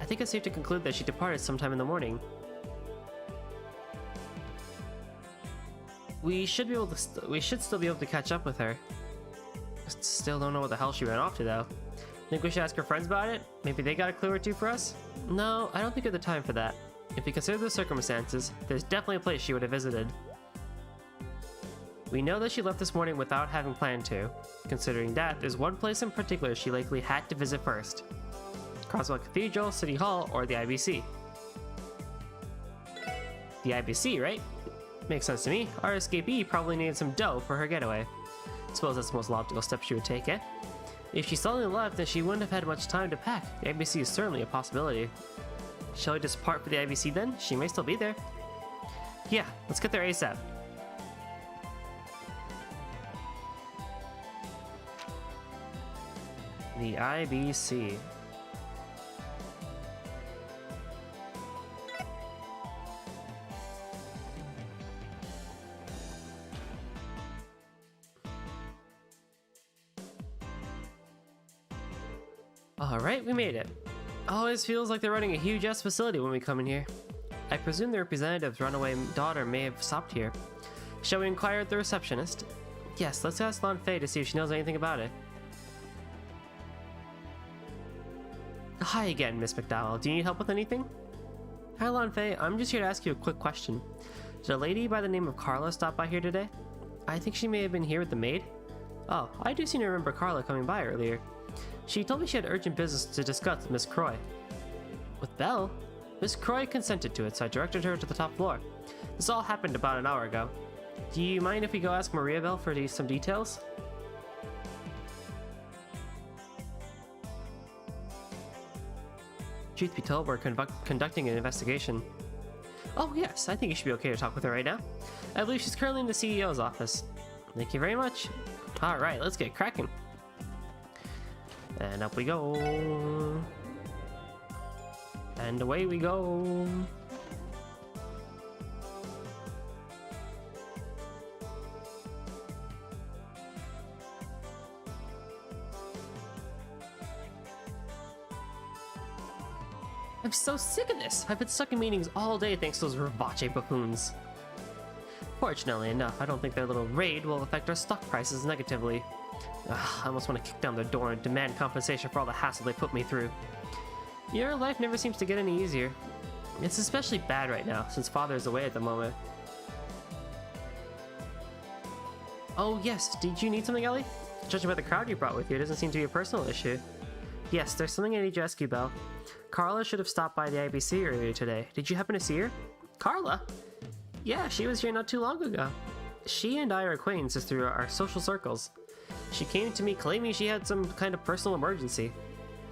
I think it's safe to conclude that she departed sometime in the morning. We should still be able to catch up with her. Still don't know what the hell she ran off to though. Think we should ask her friends about it? Maybe they got a clue or two for us? No, I don't think we have the time for that. If we consider the circumstances, there's definitely a place she would have visited. We know that she left this morning without having planned to. Considering that, there's one place in particular she likely had to visit first. Crossbar Cathedral, City Hall, or the IBC. The IBC, right? Makes sense to me. Our escapee probably needed some dough for her getaway. Suppose that's the most logical step she would take, eh? If she suddenly left, then she wouldn't have had much time to pack. The IBC is certainly a possibility. Shall we just depart for the IBC then? She may still be there. Yeah, let's get there ASAP. The IBC. Alright, we made it. Always feels like they're running a huge-ass facility when we come in here. I presume the representative's runaway daughter may have stopped here. Shall we inquire at the receptionist? Yes, let's ask Lan Fei to see if she knows anything about it. Hi again, Miss McDowell. Do you need help with anything? Hi, Lan Fei. I'm just here to ask you a quick question. Did a lady by the name of Carla stop by here today? I think she may have been here with the maid. Oh, I do seem to remember Carla coming by earlier. She told me she had urgent business to discuss with Miss Croy. With Belle? Miss Croy consented to it, so I directed her to the top floor. This all happened about an hour ago. Do you mind if we go ask Maria Belle for some details? Truth be told, we're conducting an investigation. Oh yes, I think you should be okay to talk with her right now. I believe she's currently in the CEO's office. Thank you very much. Alright, let's get cracking. And up we go. And away we go. I'm so sick of this! I've been stuck in meetings all day thanks to those Ravache buffoons. Fortunately enough, I don't think their little raid will affect our stock prices negatively. Ugh, I almost want to kick down their door and demand compensation for all the hassle they put me through. Your life never seems to get any easier. It's especially bad right now, since Father is away at the moment. Oh yes, did you need something, Ellie? Judging by the crowd you brought with you, it doesn't seem to be a personal issue. Yes, there's something I need to ask you, Belle. Carla should have stopped by the IBC earlier today. Did you happen to see her? Carla? Yeah, she was here not too long ago. She and I are acquaintances through our social circles. She came to me claiming she had some kind of personal emergency.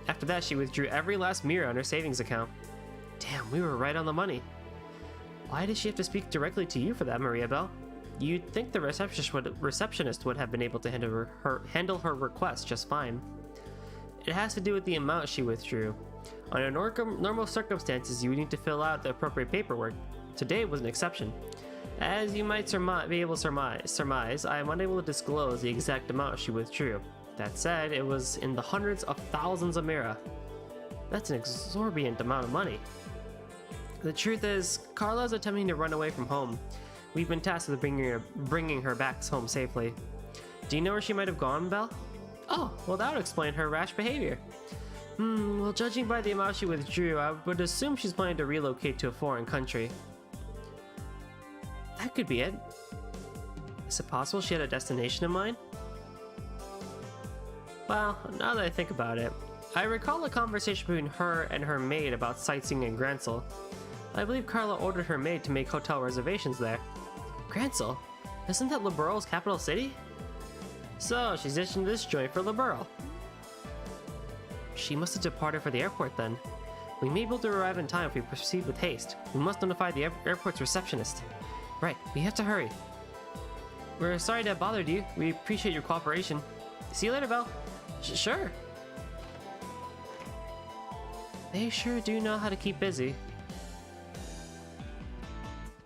After that, she withdrew every last mirror on her savings account. Damn, we were right on the money. Why did she have to speak directly to you for that, Maria Belle? You'd think the receptionist would have been able to handle her request just fine. It has to do with the amount she withdrew. Under normal circumstances, you would need to fill out the appropriate paperwork. Today was an exception. As you might be able to surmise, I am unable to disclose the exact amount she withdrew. That said, it was in the hundreds of thousands of mira. That's an exorbitant amount of money. The truth is, Carla is attempting to run away from home. We've been tasked with bringing her back home safely. Do you know where she might have gone, Belle? Oh, well that would explain her rash behavior. Well, judging by the amount she withdrew, I would assume she's planning to relocate to a foreign country. That could be it. Is it possible she had a destination in mind? Well, now that I think about it, I recall a conversation between her and her maid about sightseeing in Gransel. I believe Carla ordered her maid to make hotel reservations there. Gransel? Isn't that Liberal's capital city? So, she's ditching this joint for Liberal. She must have departed for the airport then. We may be able to arrive in time if we proceed with haste. We must notify the airport's receptionist. Right, we have to hurry. We're sorry to have bothered you. We appreciate your cooperation. See you later, Belle. Sure. They sure do know how to keep busy.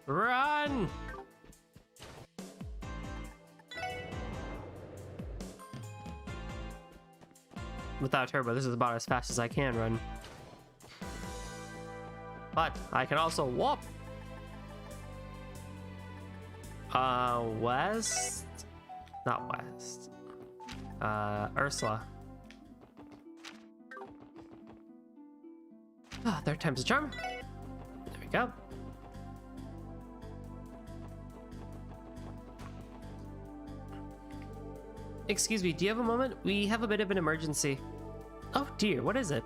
Run! Without turbo, this is about as fast as I can run. but I can also warp. West? Not west. Ursula. Ah, third time's a charm. There we go. Excuse me, do you have a moment? We have a bit of an emergency. Oh dear, what is it?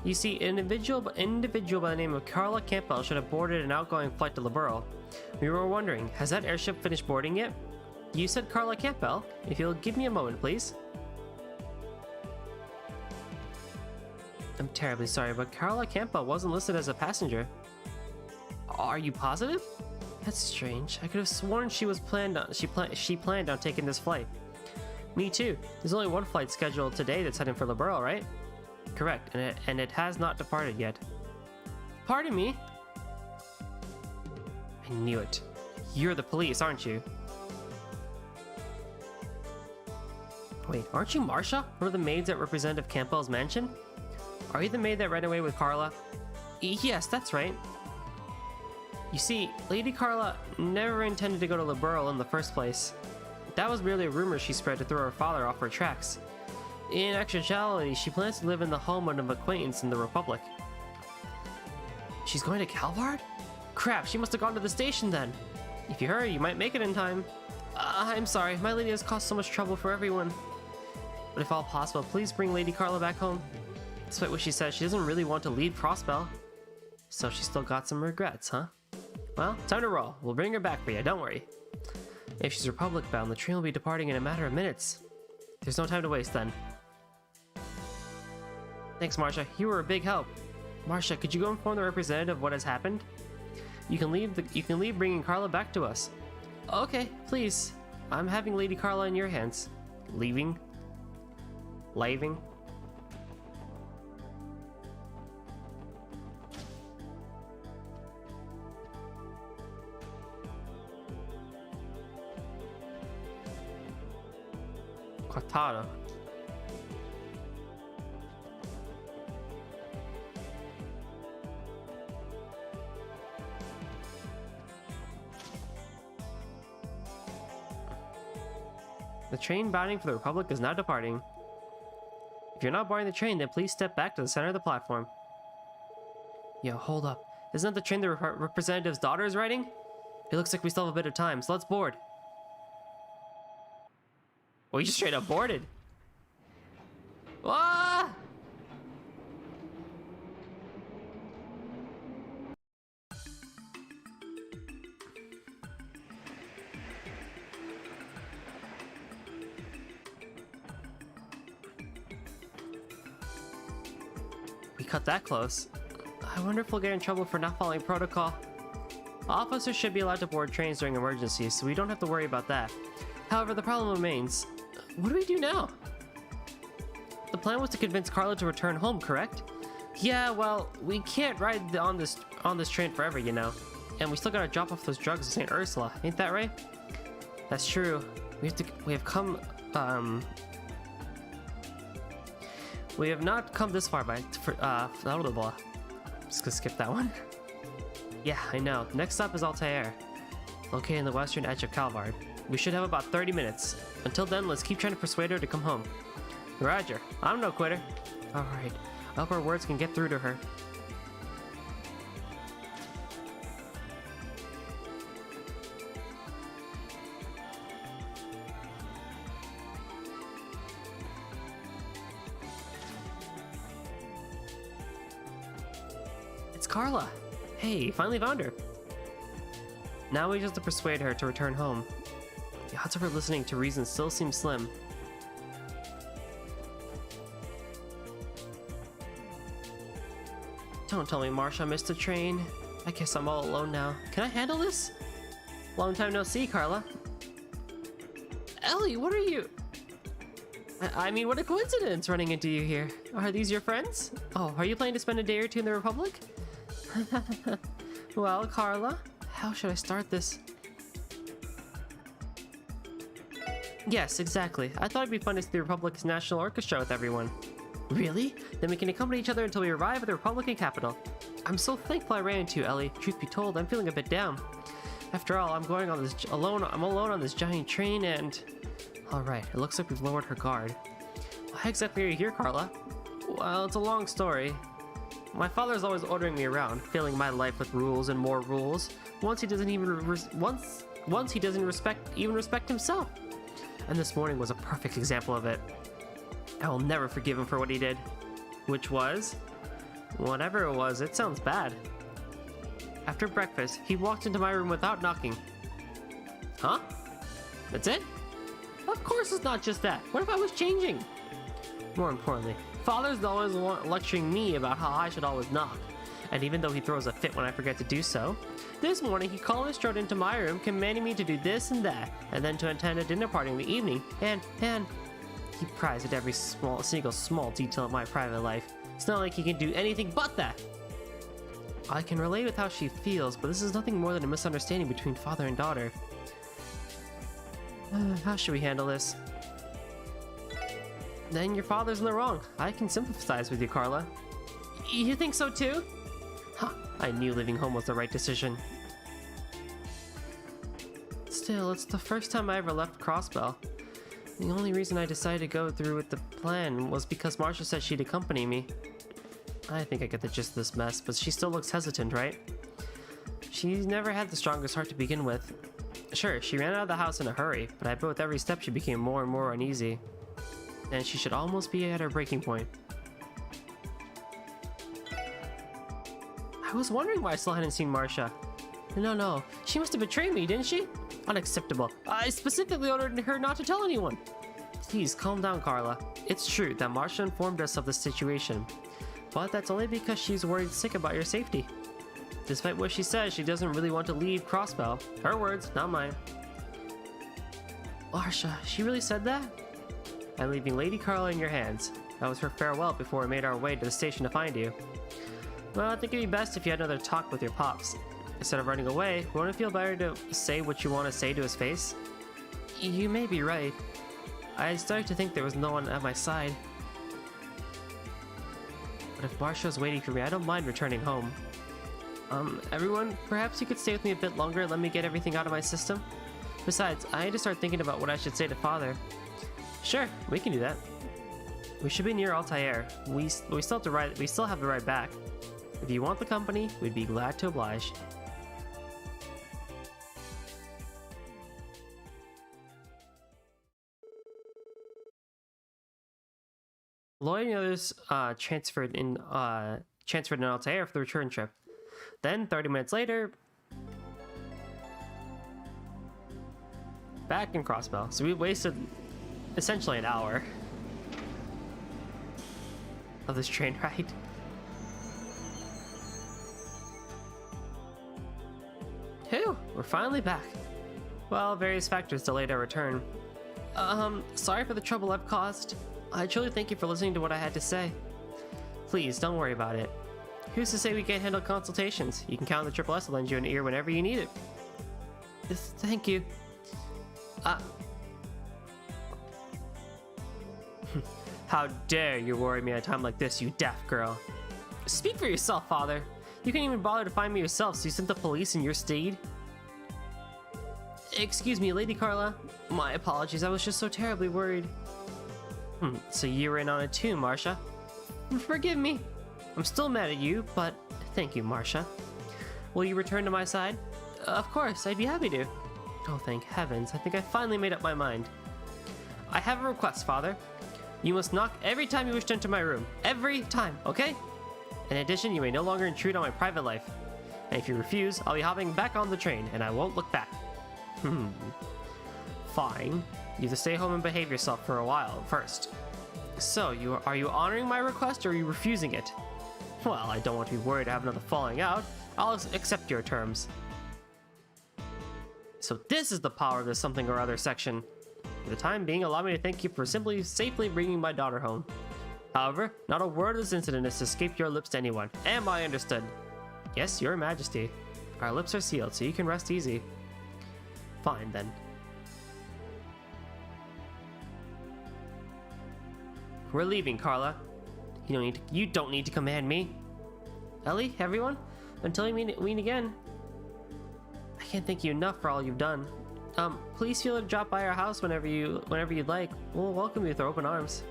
You see, an individual by the name of Carla Campbell should have boarded an outgoing flight to Liberl. We were wondering, has that airship finished boarding yet? You said Carla Campbell? If you'll give me a moment, please. I'm terribly sorry, but Carla Campbell wasn't listed as a passenger. Are you positive? That's strange. I could have sworn she planned on taking this flight. Me too. There's only one flight scheduled today that's heading for Liberl, right? Correct, and it has not departed yet. Pardon me? I knew it. You're the police, aren't you? Wait, aren't you Marsha? One of the maids at Representative Campbell's mansion? Are you the maid that ran away with Carla? Yes, that's right. You see, Lady Carla never intended to go to Liberl in the first place. That was merely a rumor she spread to throw her father off her tracks. In actuality, she plans to live in the home of an acquaintance in the Republic. She's going to Calvard? Crap, she must have gone to the station then. If you hurry, you might make it in time. I'm sorry, my lady has caused so much trouble for everyone. But if all possible, please bring Lady Carla back home. Despite what she says, she doesn't really want to leave Crossbell. So she's still got some regrets, huh? Well, time to roll. We'll bring her back for you, don't worry. If she's Republic bound, the train will be departing in a matter of minutes. There's no time to waste then. Thanks, Marsha. You were a big help. Marsha, could you go inform the representative of what has happened? You can leave bringing Carla back to us. Okay, please. I'm having Lady Carla in your hands. Leaving? Cortado. The train bounding for the Republic is now departing. If you're not boarding the train, then please step back to the center of the platform. Yo, hold up. Isn't that the train the representative's daughter is riding? It looks like we still have a bit of time, so let's board. We just straight up boarded. Ah! We cut that close. I wonder if we'll get in trouble for not following protocol. Officers should be allowed to board trains during emergencies, so we don't have to worry about that. However, the problem remains. What do we do now? The plan was to convince Carla to return home, correct? Yeah, well, we can't ride on this train forever, you know. And we still gotta drop off those drugs to St. Ursula, ain't that right? That's true. We have not come this far blah, blah, blah. Just gonna skip that one. Yeah, I know. Next stop is Altair, located in the western edge of Calvard. We should have about 30 minutes. Until then, let's keep trying to persuade her to come home. Roger. I'm no quitter. Alright. I hope our words can get through to her. It's Carla. Hey, finally found her. Now we just have to persuade her to return home. The odds of her listening to reason still seem slim. Don't tell me Marsha missed the train. I guess I'm all alone now. Can I handle this? Long time no see, Carla. Ellie, what are you? I mean, what a coincidence running into you here. Are these your friends? Oh, are you planning to spend a day or two in the Republic? Well, Carla, how should I start this? Yes, exactly. I thought it'd be fun to see the Republic's National Orchestra with everyone. Really? Then we can accompany each other until we arrive at the Republican capital. I'm so thankful I ran into you, Ellie. Truth be told, I'm feeling a bit down. After all, I'm alone on this giant train and... Alright, it looks like we've lowered her guard. Why exactly are you here, Carla? Well, it's a long story. My father's always ordering me around, filling my life with rules and more rules. Once he doesn't respect himself. And this morning was a perfect example of it. I will never forgive him for what he did. Which was? Whatever it was, it sounds bad. After breakfast, he walked into my room without knocking. Huh? That's it? Of course it's not just that. What if I was changing? More importantly, Father's always lecturing me about how I should always knock. And even though he throws a fit when I forget to do so, this morning he calmly strode into my room, commanding me to do this and that, and then to attend a dinner party in the evening, and he pries at every single small detail of my private life. It's not like he can do anything but that. I can relate with how she feels, but this is nothing more than a misunderstanding between father and daughter. How should we handle this? Then your father's in the wrong. I can sympathize with you, Carla. You think so too? Huh, I knew leaving home was the right decision. Still, it's the first time I ever left Crossbell. The only reason I decided to go through with the plan was because Marcia said she'd accompany me. I think I get the gist of this mess, but she still looks hesitant, right? She's never had the strongest heart to begin with. Sure, she ran out of the house in a hurry, but I bet with every step she became more and more uneasy. And she should almost be at her breaking point. I was wondering why I still hadn't seen Marcia. No, she must have betrayed me, didn't she? Unacceptable. I specifically ordered her not to tell anyone. Please, calm down, Carla. It's true that Marcia informed us of the situation, but that's only because she's worried sick about your safety. Despite what she says, she doesn't really want to leave Crossbell. Her words, not mine. Marcia, she really said that? I'm leaving Lady Carla in your hands. That was her farewell before we made our way to the station to find you. Well, I think it'd be best if you had another talk with your pops. Instead of running away, won't it feel better to say what you want to say to his face? You may be right. I started to think there was no one at my side. But if Marcia's waiting for me, I don't mind returning home. Everyone, perhaps you could stay with me a bit longer and let me get everything out of my system? Besides, I need to start thinking about what I should say to Father. Sure, we can do that. We should be near Altair. We still have the ride back. If you want the company, we'd be glad to oblige. Lloyd and the others transferred in Altair for the return trip. Then, 30 minutes later, back in Crossbell. So we wasted essentially an hour of this train ride. Phew, we're finally back. Well, various factors delayed our return. Sorry for the trouble I've caused. I truly thank you for listening to what I had to say. Please, don't worry about it. Who's to say we can't handle consultations? You can count on the Triple S to lend you an ear whenever you need it. Thank you. How dare you worry me at a time like this, you daft girl. Speak for yourself, Father. You couldn't even bother to find me yourself, so you sent the police in your stead? Excuse me, Lady Carla. My apologies, I was just so terribly worried. So you were in on it too, Marcia. Forgive me. I'm still mad at you, but thank you, Marcia. Will you return to my side? Of course, I'd be happy to. Oh, thank heavens, I think I finally made up my mind. I have a request, Father. You must knock every time you wish to enter my room. Every time, okay? In addition, you may no longer intrude on my private life. And if you refuse, I'll be hopping back on the train, and I won't look back. Fine. You have to stay home and behave yourself for a while first. So, are you honoring my request, or are you refusing it? Well, I don't want to be worried to have another falling out. I'll accept your terms. So this is the power of the something or other section. For the time being, allow me to thank you for safely bringing my daughter home. However, not a word of this incident has escaped your lips to anyone. Am I understood? Yes, your majesty. Our lips are sealed, so you can rest easy. Fine, then. We're leaving, Carla. You don't need to command me. Ellie, everyone, until we meet again. I can't thank you enough for all you've done. Please feel free to drop by our house whenever you'd like. We'll welcome you with our open arms.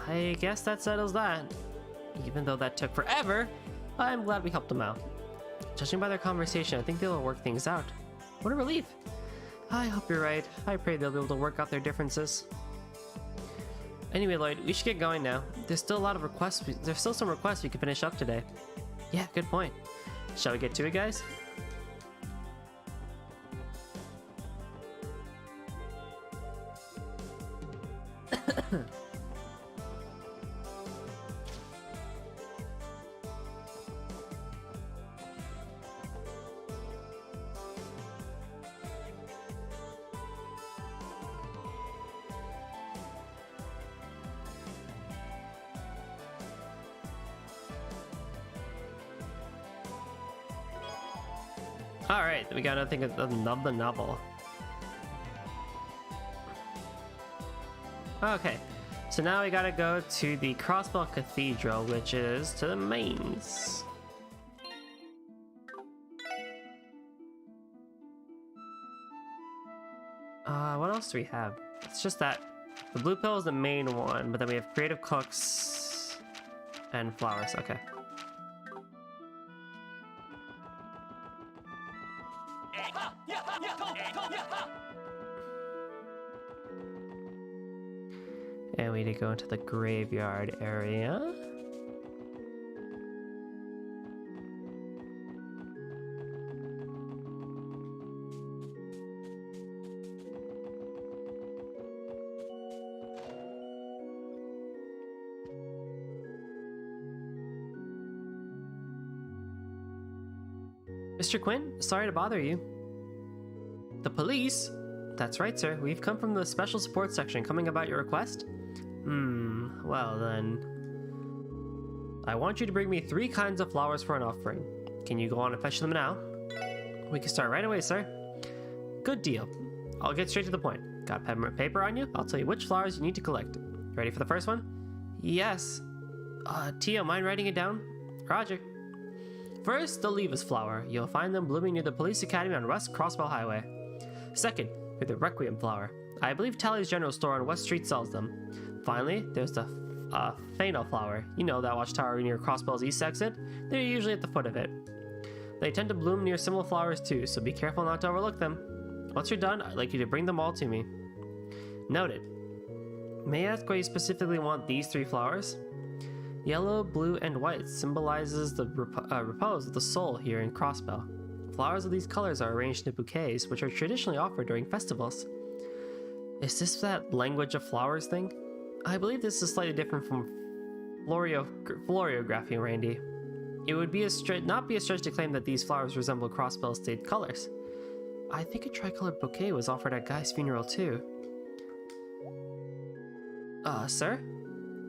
I guess that settles that. Even though that took forever, I'm glad we helped them out. Judging by their conversation, I think they'll work things out. What a relief. I hope you're right. I pray they'll be able to work out their differences. Anyway, Lloyd, we should get going now. There's still a lot of requests. There's still some requests we can finish up today. Yeah, good point. Shall we get to it, guys? Alright, we gotta think of the novel. Okay, so now we gotta go to the Crossbar Cathedral, which is to the mains. What else do we have? It's just that the blue pill is the main one, but then we have creative cooks and flowers. Okay. And we need to go into the graveyard area. Mr. Quinn, sorry to bother you. The police? That's right, sir. We've come from the special support section coming about your request. Well then. I want you to bring me 3 kinds of flowers for an offering. Can you go on and fetch them now? We can start right away, sir. Good deal. I'll get straight to the point. Got pen and paper on you? I'll tell you which flowers you need to collect. Ready for the first one? Yes. Tio, mind writing it down? Roger. First, the leaves flower. You'll find them blooming near the police academy on West Crossbell Highway. Second, the requiem flower. I believe Tally's general store on West Street sells them. Finally, there's the fennel flower. You know, that watchtower near Crossbell's east exit? They're usually at the foot of it. They tend to bloom near similar flowers too, so be careful not to overlook them. Once you're done, I'd like you to bring them all to me. Noted. May I ask why you specifically want these 3 flowers? Yellow, blue, and white symbolizes the repose of the soul here in Crossbell. Flowers of these colors are arranged in bouquets, which are traditionally offered during festivals. Is this that language of flowers thing? I believe this is slightly different from floriography, Randy. It would be not be a stretch to claim that these flowers resemble Crossbell state colors. I think a tricolored bouquet was offered at Guy's funeral too. Sir?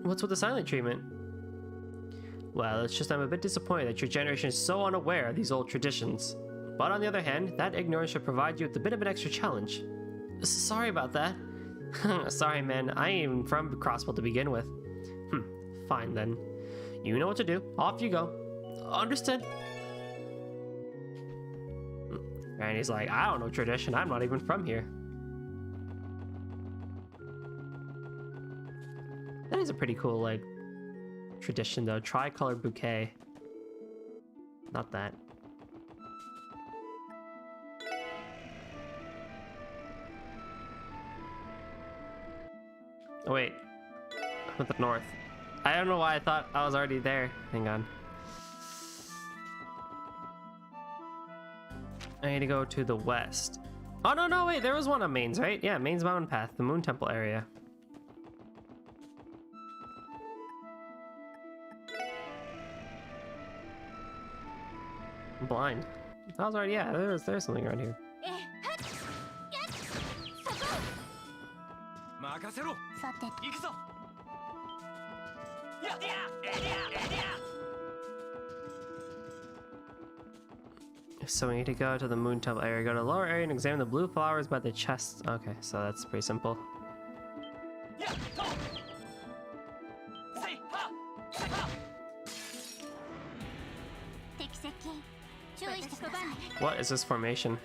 What's with the silent treatment? Well, it's just I'm a bit disappointed that your generation is so unaware of these old traditions. But on the other hand, that ignorance should provide you with a bit of an extra challenge. Sorry about that. Sorry, man. I ain't even from Crossbell to begin with. Fine then. You know what to do. Off you go. Understood. And he's like, I don't know tradition. I'm not even from here. That is a pretty cool, like, tradition, though. Tricolored bouquet. Not that. Oh, wait. I went the north. I don't know why I thought I was already there. Hang on. I need to go to the west. Oh, no, wait. There was one on Mains, right? Yeah, Mains Mountain Path, the Moon Temple area. I'm blind. I was already, yeah, there's something around here. So we need to go to the Moon Temple area, go to the lower area and examine the blue flowers by the chest. Okay, so that's pretty simple. What is this formation?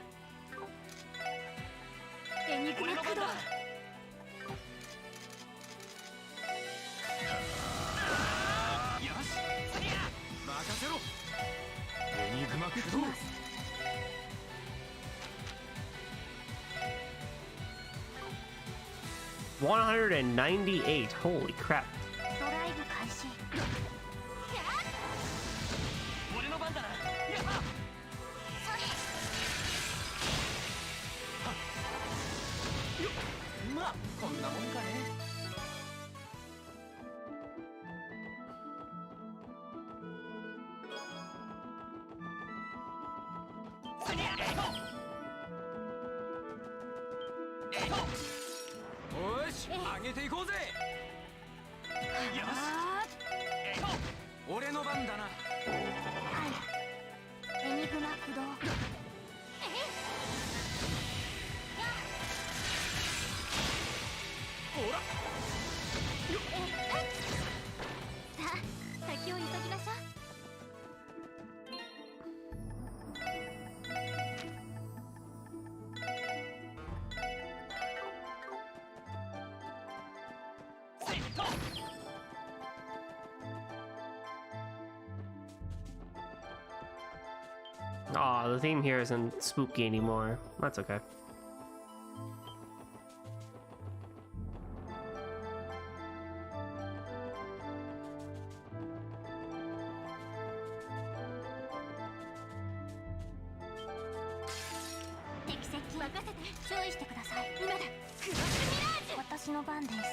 エニグマ駆動。198. Holy crap. ドライブ開始。俺の番だな。まあこんなもんかね。よし上げていこうぜ。よし俺の番だな。はい。エニグマ駆動。さあ、先を急ぎましょう。Aw, the theme here isn't spooky anymore. That's okay.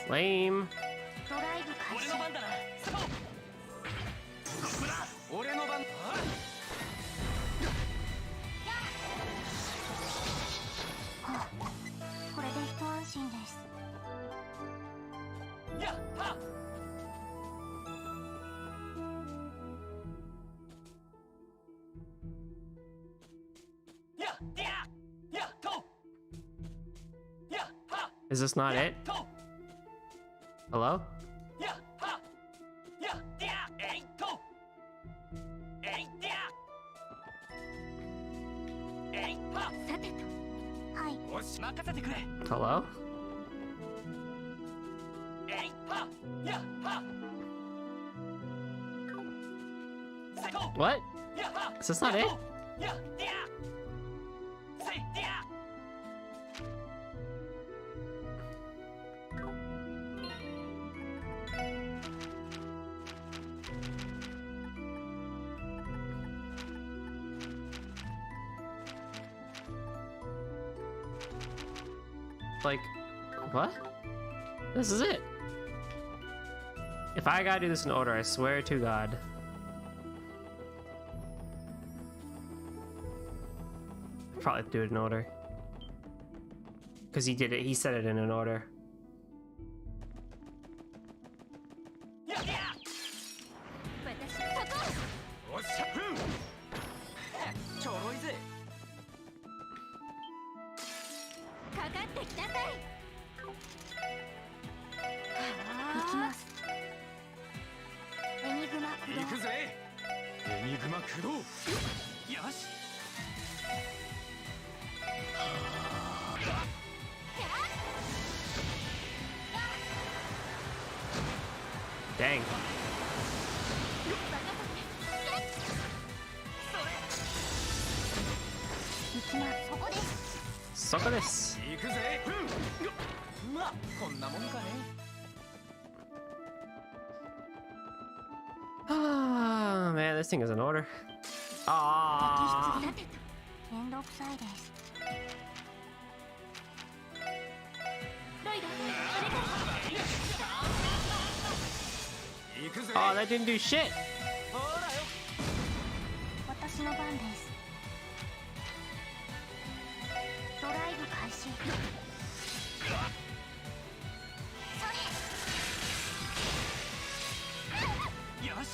Lame. ドライブ開始。俺の番だな。俺の番。これで一安心です。やっは。やややっと。やっは。Is this not it? Hello? やっは。ややえいと。えいや。えいは。さてと。はい。よし任せてくれ。 Hello? えいは。やは。せこ。 What? やは。 Is this not it? やや。せや。 Like, what? This is it. If I gotta do this in order, I swear to God. Probably have to do it in order. Because he did it, he said it in an order. やや。私そこ。おっしゃふん。ちょろいぜ。かかってきなさい。行きます。エニグマ駆動。行くぜ。エニグマ駆動。よし。 Dang. 行きます。そこです。そこです。行くぜ。ふん。まあこんなもんかね。 Ah, man, this thing is in order. Ah. さてと。めんどくさいです。ロイド、お願いします。 行くぜ。 Oh, that didn't do shit. ほらよ。私の番です。ドライブ開始。よし。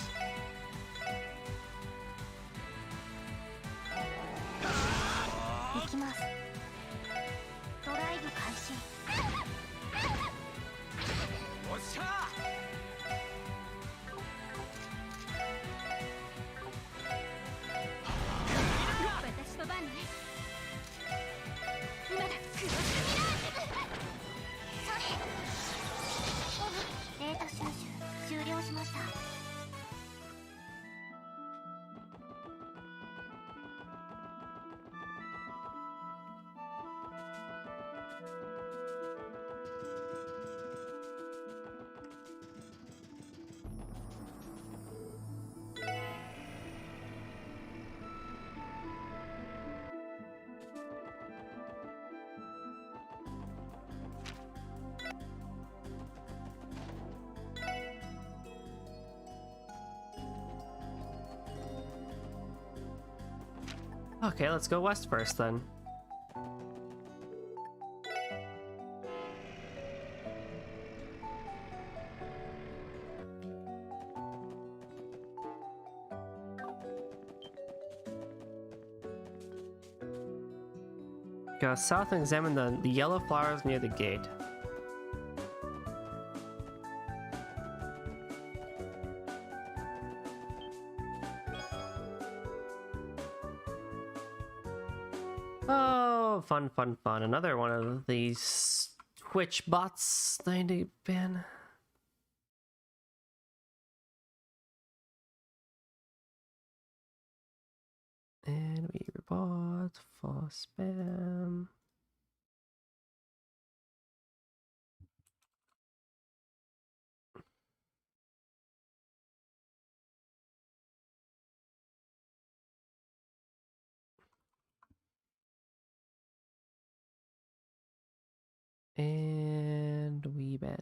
行きます。ドライブ開始。おっしゃ。 私 Okay, let's go west first then. Go south and examine the yellow flowers near the gate. Oh, fun, fun, fun. Another one of these Twitch bots that I need to ban. And we report for spam. And we ban.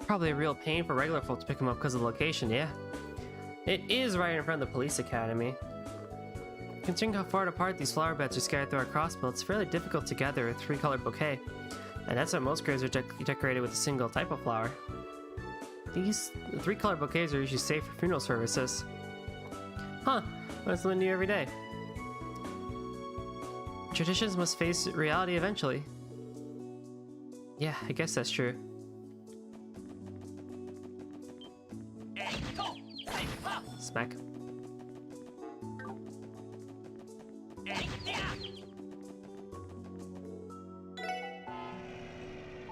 Probably a real pain for regular folks to pick them up because of the location, yeah. It is right in front of the police academy. Considering how far apart these flower beds are scattered through our crossbill, it's fairly difficult to gather a three-colored bouquet. And that's why most graves are decorated with a single type of flower. These three-colored bouquets are usually safe for funeral services. Huh, learn something new every day. Traditions must face reality eventually. Yeah, I guess that's true. Smack.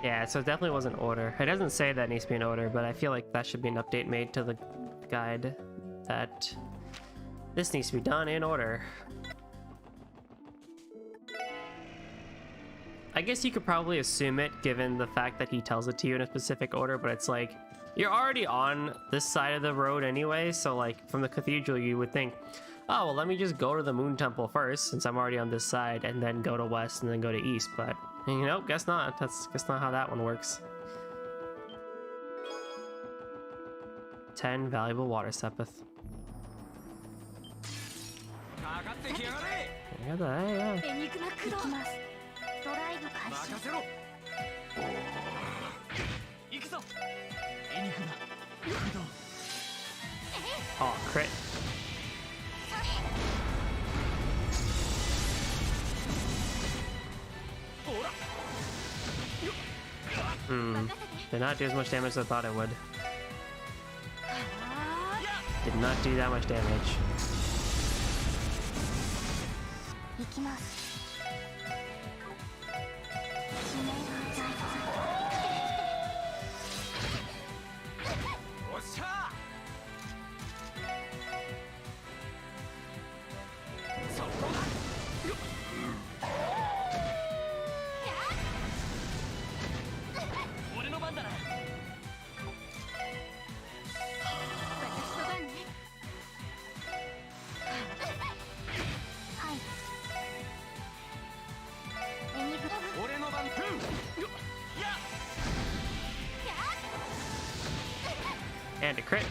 Yeah, so it definitely was an order. It doesn't say that it needs to be an order, but I feel like that should be an update made to the guide that this needs to be done in order. I guess you could probably assume it given the fact that he tells it to you in a specific order, but it's like, you're already on this side of the road anyway, so like from the cathedral you would think, oh, well let me just go to the moon temple first since I'm already on this side and then go to west and then go to east, but you know, guess not. That's not how that one works. 10 valuable water sepith. Yeah. Oh, crit. Did not do as much damage as I thought it would. Did not do that much damage. And a crit.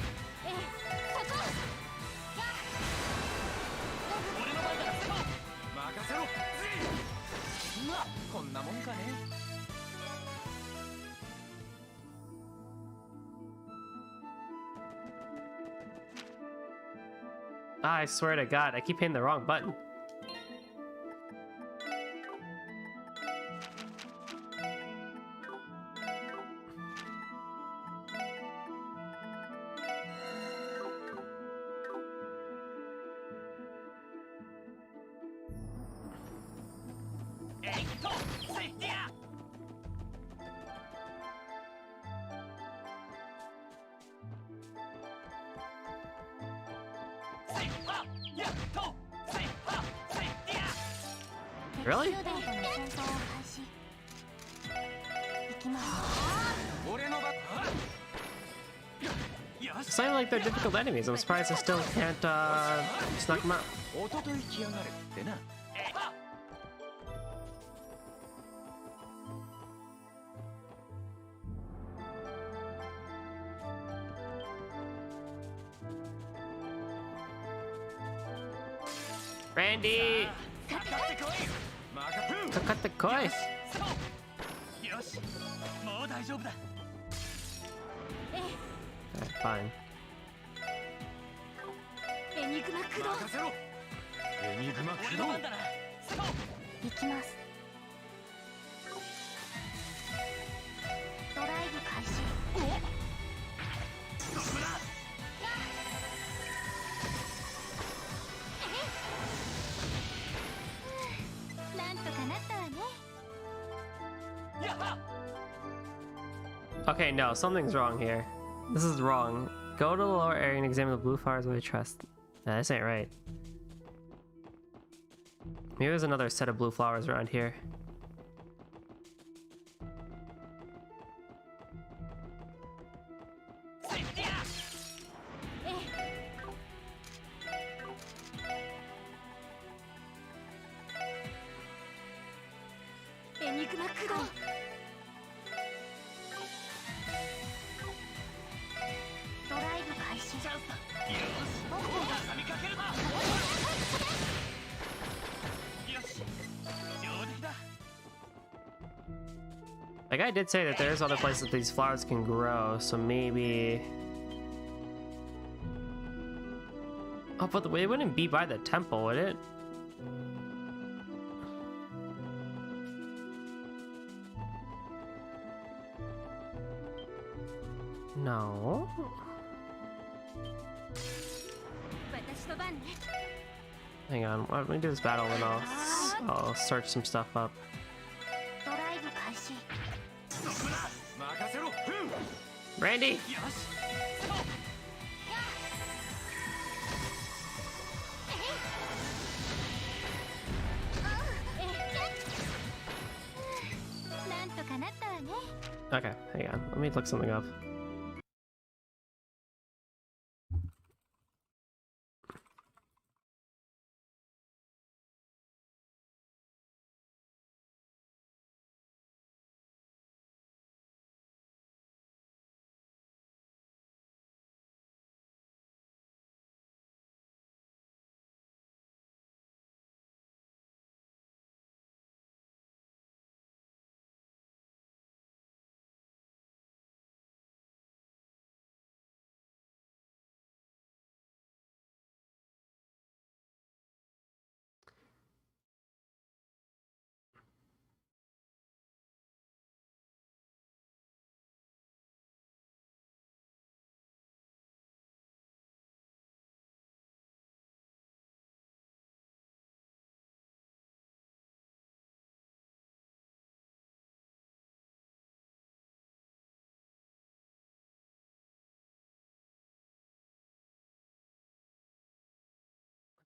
I swear to God, I keep hitting the wrong button. Really? Sound like they're difficult enemies. I'm surprised I still can't just knock them out. Randy! かかってこい。 Cut the koi! そうよし、もう大丈夫だ。 Alright, fine. エニグマ駆動。任せろ。エニグマ駆動。俺の番だな。そう。行きます。ドライブ開始。そこだ。なんとかなったわね。 やっは。 Okay, no, something's wrong here. This is wrong. Go to the lower area and examine the blue flowers with a trust. Nah, this ain't right. Maybe there's another set of blue flowers around here. Enigma駆動。ドライブ開始。チャンスだ。よし、畳みかけるぞ。よし、上出来だ。 Like I did say that there's other places that these flowers can grow, so maybe... Oh, but it wouldn't be by the temple, would it? No. 私の番ね。 Hang on, let me do this battle and I'll search some stuff up. ドライブ開始。そこだ。任せろ。 Randy! よし。 なんとかなったわね。 Okay, hang on, let me look something up.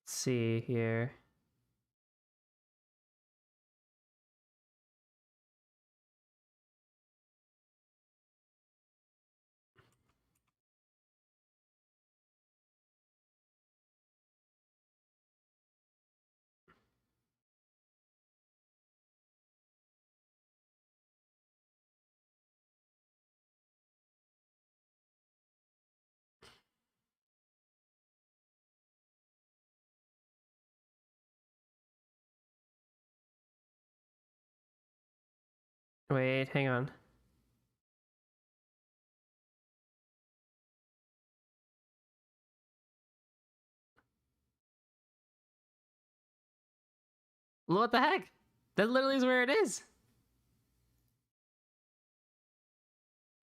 Let's see here. Wait, hang on. What the heck? That literally is where it is.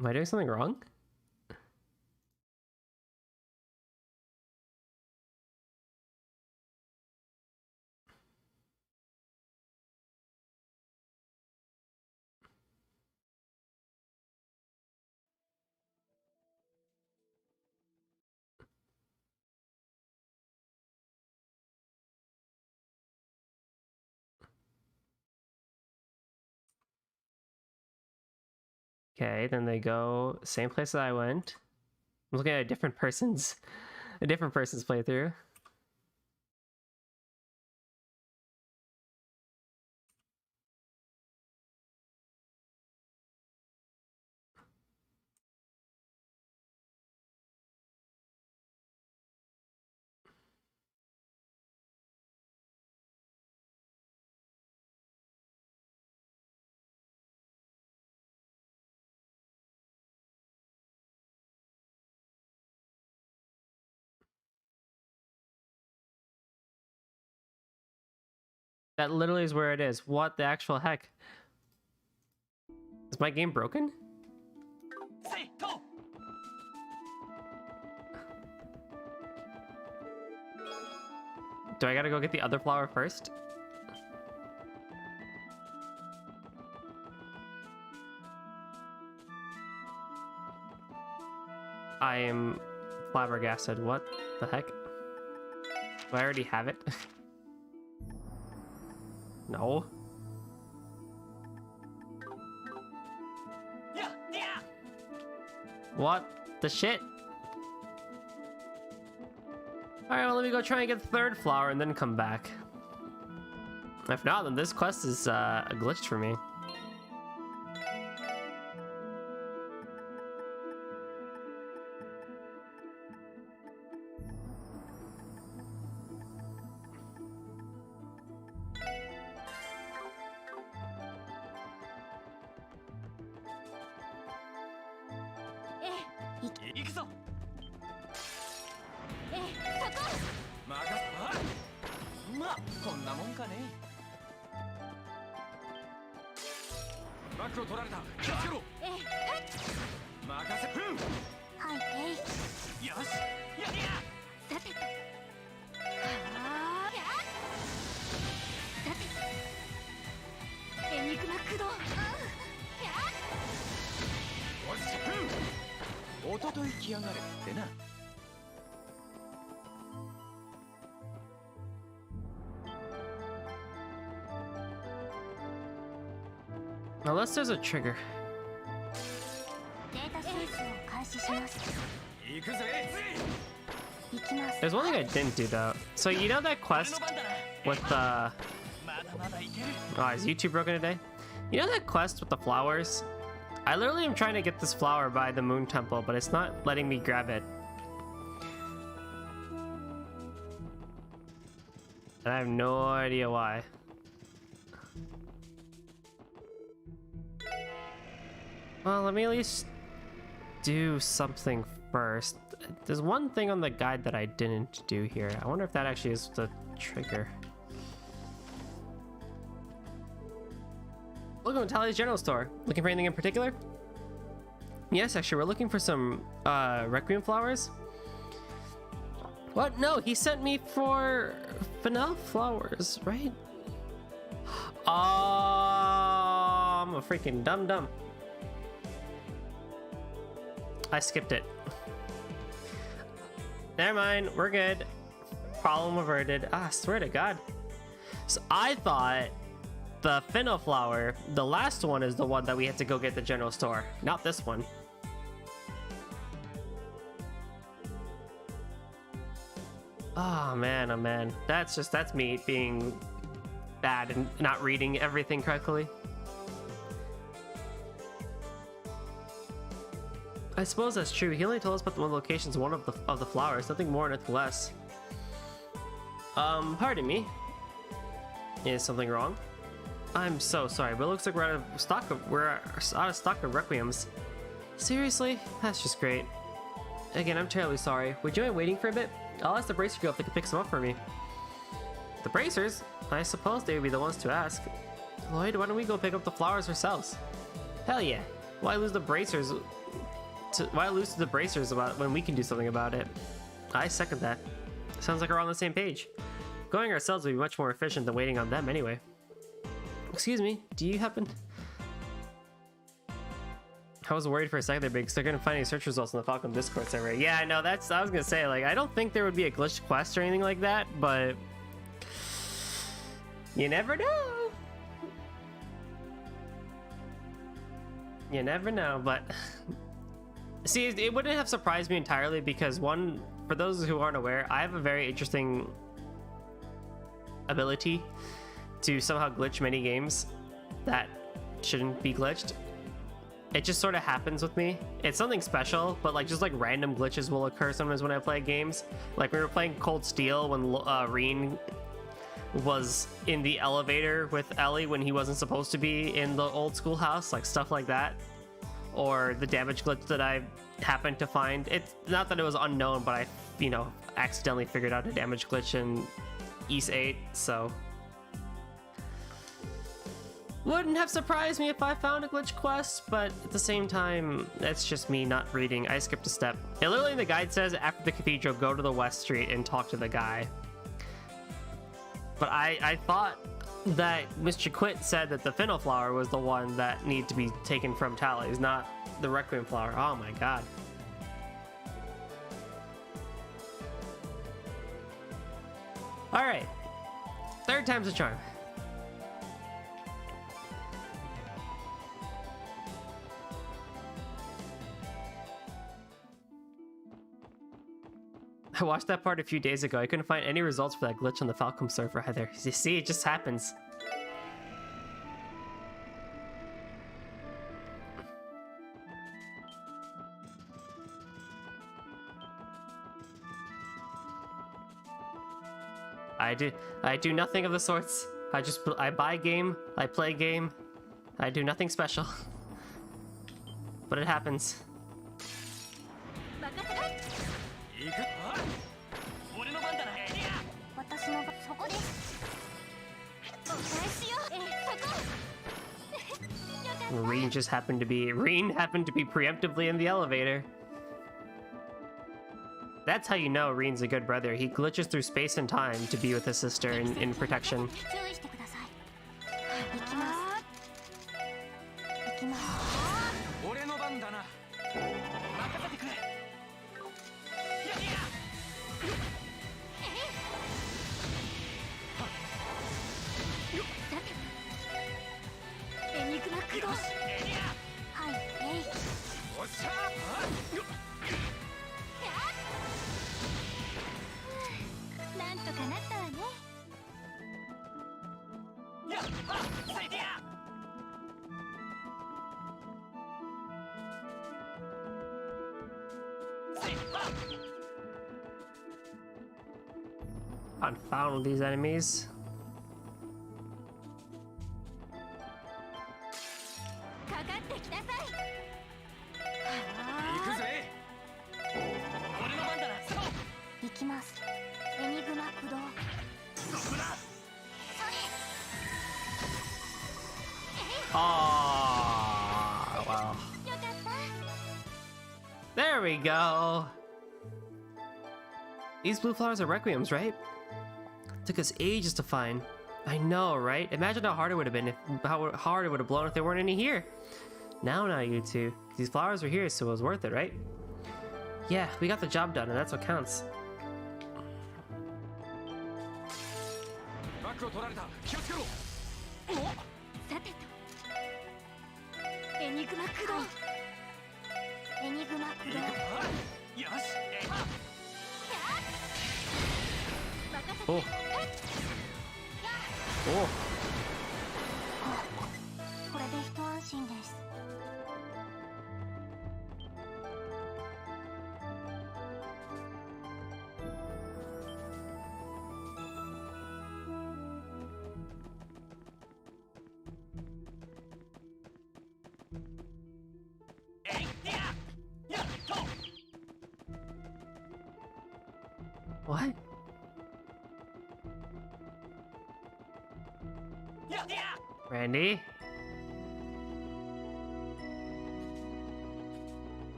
Am I doing something wrong? Okay, then they go same place that I went. I'm looking at a different person's playthrough. That literally is where it is. What the actual heck? Is my game broken? Say, go! Do I gotta go get the other flower first? I am flabbergasted. What the heck? Do I already have it? No. Yeah, yeah. What the shit? Alright, well, let me go try and get the third flower and then come back. If not, then this quest is a glitch for me. Ikuzo! まあこんなもんかね。バックを取られた。気をつけろ。任せ。はいえい。よし。やりや。さて。さて。エニグマ駆動。おっしゃ。おととい来やがれってな。Unless there's a trigger. データ清掃を開始します。行くぜ。行きます。 There's one thing I didn't do though. So you know that quest with the... Oh, is YouTube broken today? You know that quest with the flowers? I literally am trying to get this flower by the moon temple, but it's not letting me grab it. And I have no idea why. Well, let me at least do something first. There's one thing on the guide that I didn't do here. I wonder if that actually is the trigger. Welcome to Tally's General Store. Looking for anything in particular? Yes, actually, we're looking for some Requiem flowers. What? No, he sent me for vanilla flowers, right? Oh, I'm a freaking dum-dum. I skipped it. Never mind, we're good. Problem averted. Ah, swear to God. So I thought the Finno flower, the last one, is the one that we had to go get at the general store, not this one. Oh man, oh man. That's me being bad and not reading everything correctly. I suppose that's true. He only told us about the one locations, one of the flowers, nothing more, nothing less. Pardon me. Is something wrong? I'm so sorry, but it looks like we're out of stock of requiems. Seriously? That's just great. Again, I'm terribly sorry. Would you mind waiting for a bit? I'll ask the bracer girl if they can pick some up for me. The bracers? I suppose they would be the ones to ask. Lloyd, why don't we go pick up the flowers ourselves? Hell yeah. Why lose the bracers? Why lose to the bracers about when we can do something about it? I second that. Sounds like we're on the same page. Going ourselves would be much more efficient than waiting on them anyway. Excuse me, do you happen... I was worried for a second there because they're gonna find any search results in the Falcon Discord server. Yeah, I know, I was gonna say, like, I don't think there would be a glitched quest or anything like that, but... You never know! You never know, but... See, it wouldn't have surprised me entirely because, one, for those who aren't aware, I have a very interesting ability to somehow glitch many games that shouldn't be glitched. It just sort of happens with me. It's something special, but like just like random glitches will occur sometimes when I play games. Like we were playing Cold Steel when Reen was in the elevator with Ellie when he wasn't supposed to be in the old schoolhouse, like stuff like that. Or the damage glitch that I happened to find. It's not that it was unknown, but I, you know, accidentally figured out a damage glitch in East 8, so... Wouldn't have surprised me if I found a glitch quest, but at the same time, that's just me not reading. I skipped a step. It literally in the guide says after the cathedral, go to the West Street and talk to the guy. But I thought that Mr. Quit said that the Fennel flower was the one that needed to be taken from Tally's, not the Requiem flower. Oh my god. Alright. Third time's a charm. I watched that part a few days ago. I couldn't find any results for that glitch on the Falcom server either. You see, it just happens. I do nothing of the sorts. I buy game, I play game. I do nothing special. But it happens. Reen happened to be preemptively in the elevator. That's how you know Reen's a good brother. He glitches through space and time to be with his sister in protection. Confound these enemies. Oh, well. There we go. These blue flowers are requiems, right? Took us ages to find. I know, right? Imagine how hard it would have been how hard it would have blown if there weren't any here. Now, you two. These flowers were here, so it was worth it, right? Yeah, we got the job done, and that's what counts. Oh. Oh. What? Randy?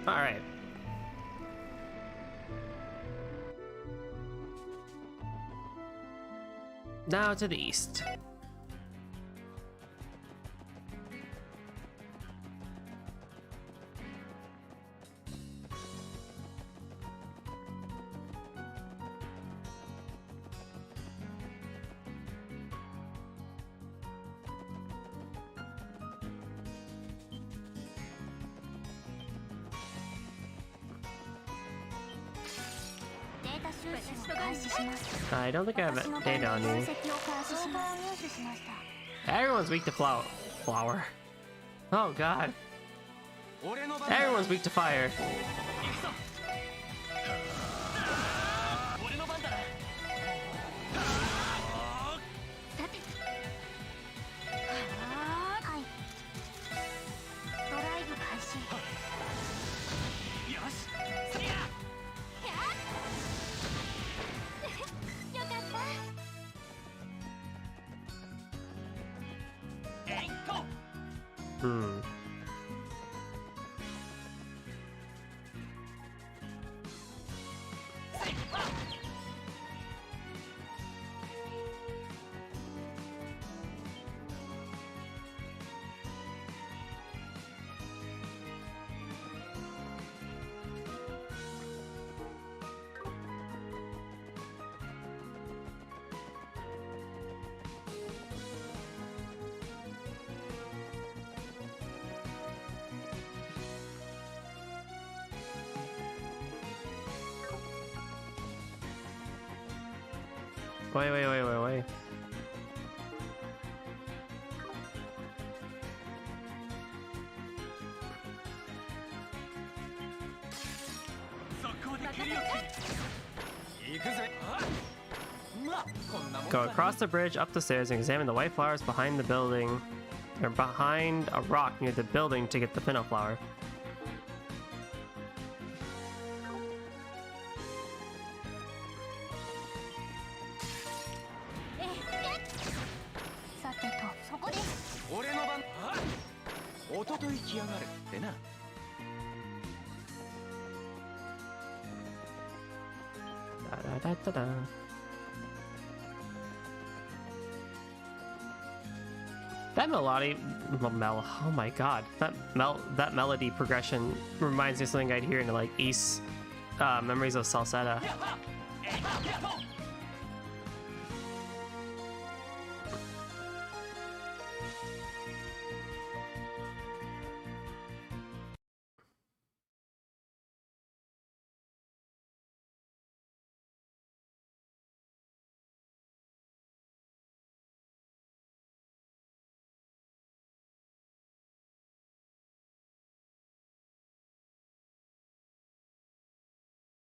All right. Now to the east. I don't think I have data on me. Everyone's weak to flower. Oh god. Everyone's weak to fire. Wait. Go across the bridge, up the stairs, and examine the white flowers behind the building, or behind a rock near the building to get the pinot flower. Da-da-da-da-da. That oh my god, that melody progression reminds me of something I'd hear in like East Memories of Salsetta.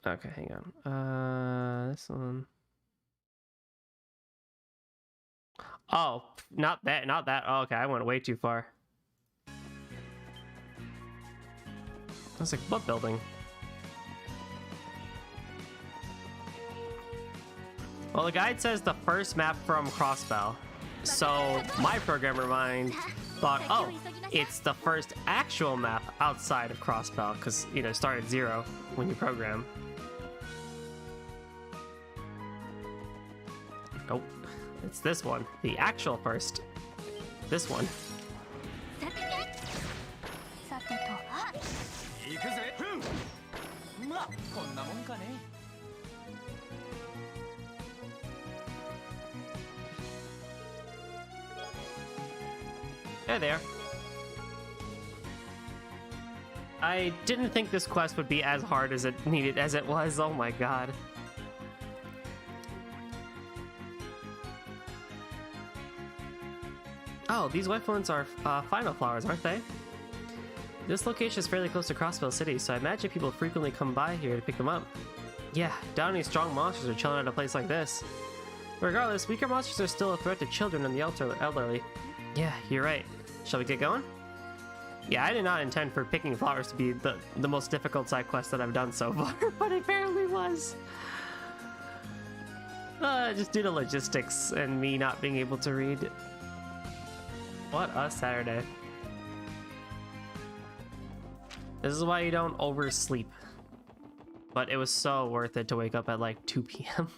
Okay, hang on. This one. Oh, not that. Oh, okay, I went way too far. That's like what building? Well, the guide says the first map from Crossbar. So my programmer mind thought, oh, it's the first actual map outside of Crossbar, because start at 0 when you program. Nope, it's this one, the actual first. This one. Hey there. I didn't think this quest would be as hard as it was. Oh my god. Oh, these white ones are final flowers, aren't they? This location is fairly close to Crossbell City, so I imagine people frequently come by here to pick them up. Yeah, downy strong monsters are chilling at a place like this. Regardless, weaker monsters are still a threat to children and the elderly. Yeah, you're right. Shall we get going? Yeah, I did not intend for picking flowers to be the most difficult side quest that I've done so far, but it apparently was. Just due to logistics and me not being able to read. What a Saturday. This is why you don't oversleep. But it was so worth it to wake up at like 2 p.m.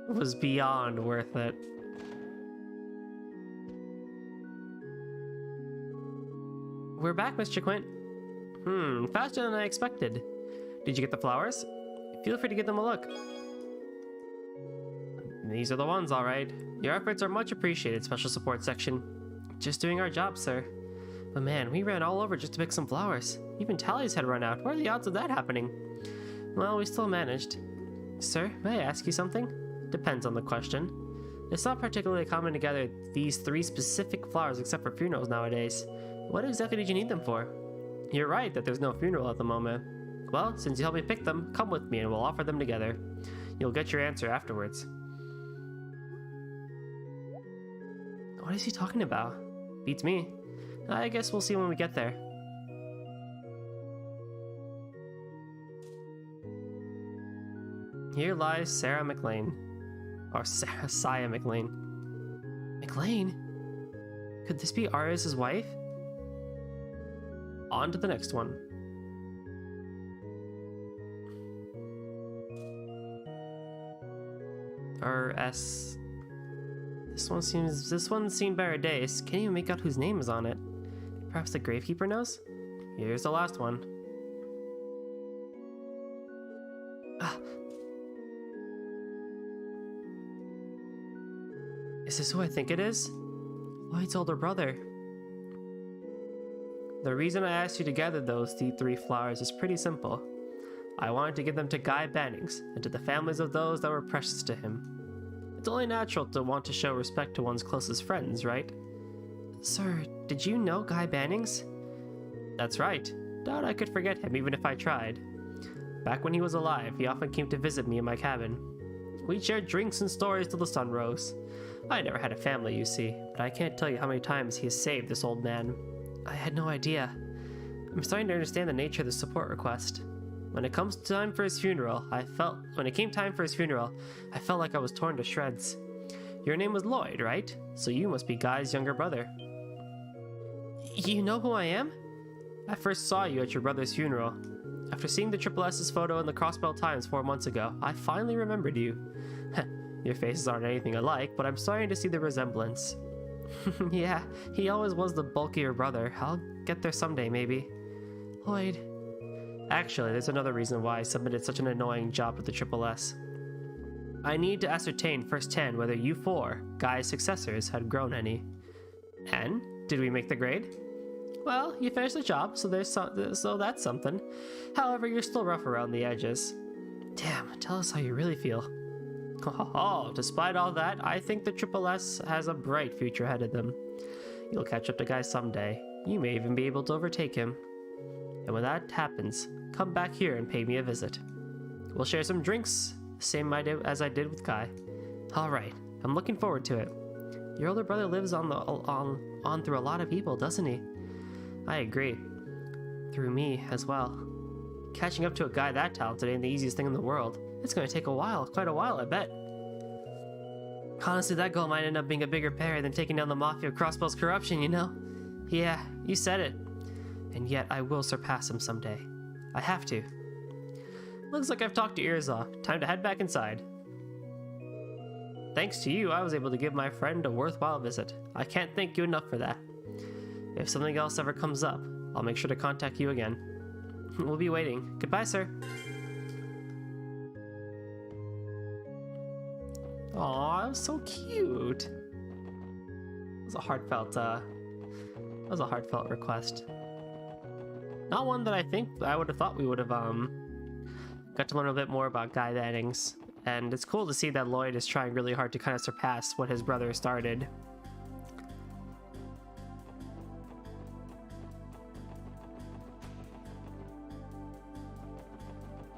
It was beyond worth it. We're back, Mr. Quint. Faster than I expected. Did you get the flowers? Feel free to give them a look. These are the ones, all right. Your efforts are much appreciated, Special Support Section. Just doing our job, sir. But man, we ran all over just to pick some flowers. Even Tally's had run out. What are the odds of that happening? Well, we still managed. Sir, may I ask you something? Depends on the question. It's not particularly common to gather these 3 specific flowers except for funerals nowadays. What exactly did you need them for? You're right that there's no funeral at the moment. Well, since you helped me pick them, come with me and we'll offer them together. You'll get your answer afterwards. What is he talking about? Beats me. I guess we'll see when we get there. Here lies Sarah Mclean. Or Saya Mclean. Mclean? Could this be Arias' wife? On to the next one. R.S. This one's seen better days. Can't even make out whose name is on it. Perhaps the gravekeeper knows? Here's the last one. Ah. Is this who I think it is? Lloyd's older brother. The reason I asked you to gather those 3 flowers is pretty simple. I wanted to give them to Guy Bannings and to the families of those that were precious to him. It's only natural to want to show respect to one's closest friends, right? Sir, did you know Guy Bannings? That's right. Doubt I could forget him even if I tried. Back when he was alive, he often came to visit me in my cabin. We'd share drinks and stories till the sun rose. I never had a family, you see, but I can't tell you how many times he has saved this old man. I had no idea. I'm starting to understand the nature of the support request. When it came time for his funeral, I felt like I was torn to shreds. Your name was Lloyd, right? So you must be Guy's younger brother. You know who I am? I first saw you at your brother's funeral. After seeing the Triple S's photo in the Crossbar Times 4 months ago, I finally remembered you. Your faces aren't anything alike, but I'm starting to see the resemblance. Yeah, he always was the bulkier brother. I'll get there someday, maybe. Lloyd. Actually, there's another reason why I submitted such an annoying job with the Triple S. I need to ascertain firsthand whether you four, Guy's successors, had grown any. And? Did we make the grade? Well, you finished the job, so that's something. However, you're still rough around the edges. Damn, tell us how you really feel. Oh, despite all that, I think the Triple S has a bright future ahead of them. You'll catch up to Guy someday. You may even be able to overtake him. And when that happens, come back here and pay me a visit. We'll share some drinks, same as I did with Guy. Alright, I'm looking forward to it. Your older brother lives on through a lot of people, doesn't he? I agree. Through me as well. Catching up to a guy that talented ain't the easiest thing in the world. It's gonna take quite a while, I bet. Honestly, that goal might end up being a bigger parry than taking down the Mafia of Crossbell's corruption, you know? Yeah, you said it. And yet, I will surpass him someday. I have to. Looks like I've talked your ears off. Time to head back inside. Thanks to you, I was able to give my friend a worthwhile visit. I can't thank you enough for that. If something else ever comes up, I'll make sure to contact you again. We'll be waiting. Goodbye, sir. Aw, that was so cute. It was a heartfelt request. Not one that I think I would have thought we would have got to learn a bit more about Guy Bannings. And it's cool to see that Lloyd is trying really hard to kind of surpass what his brother started.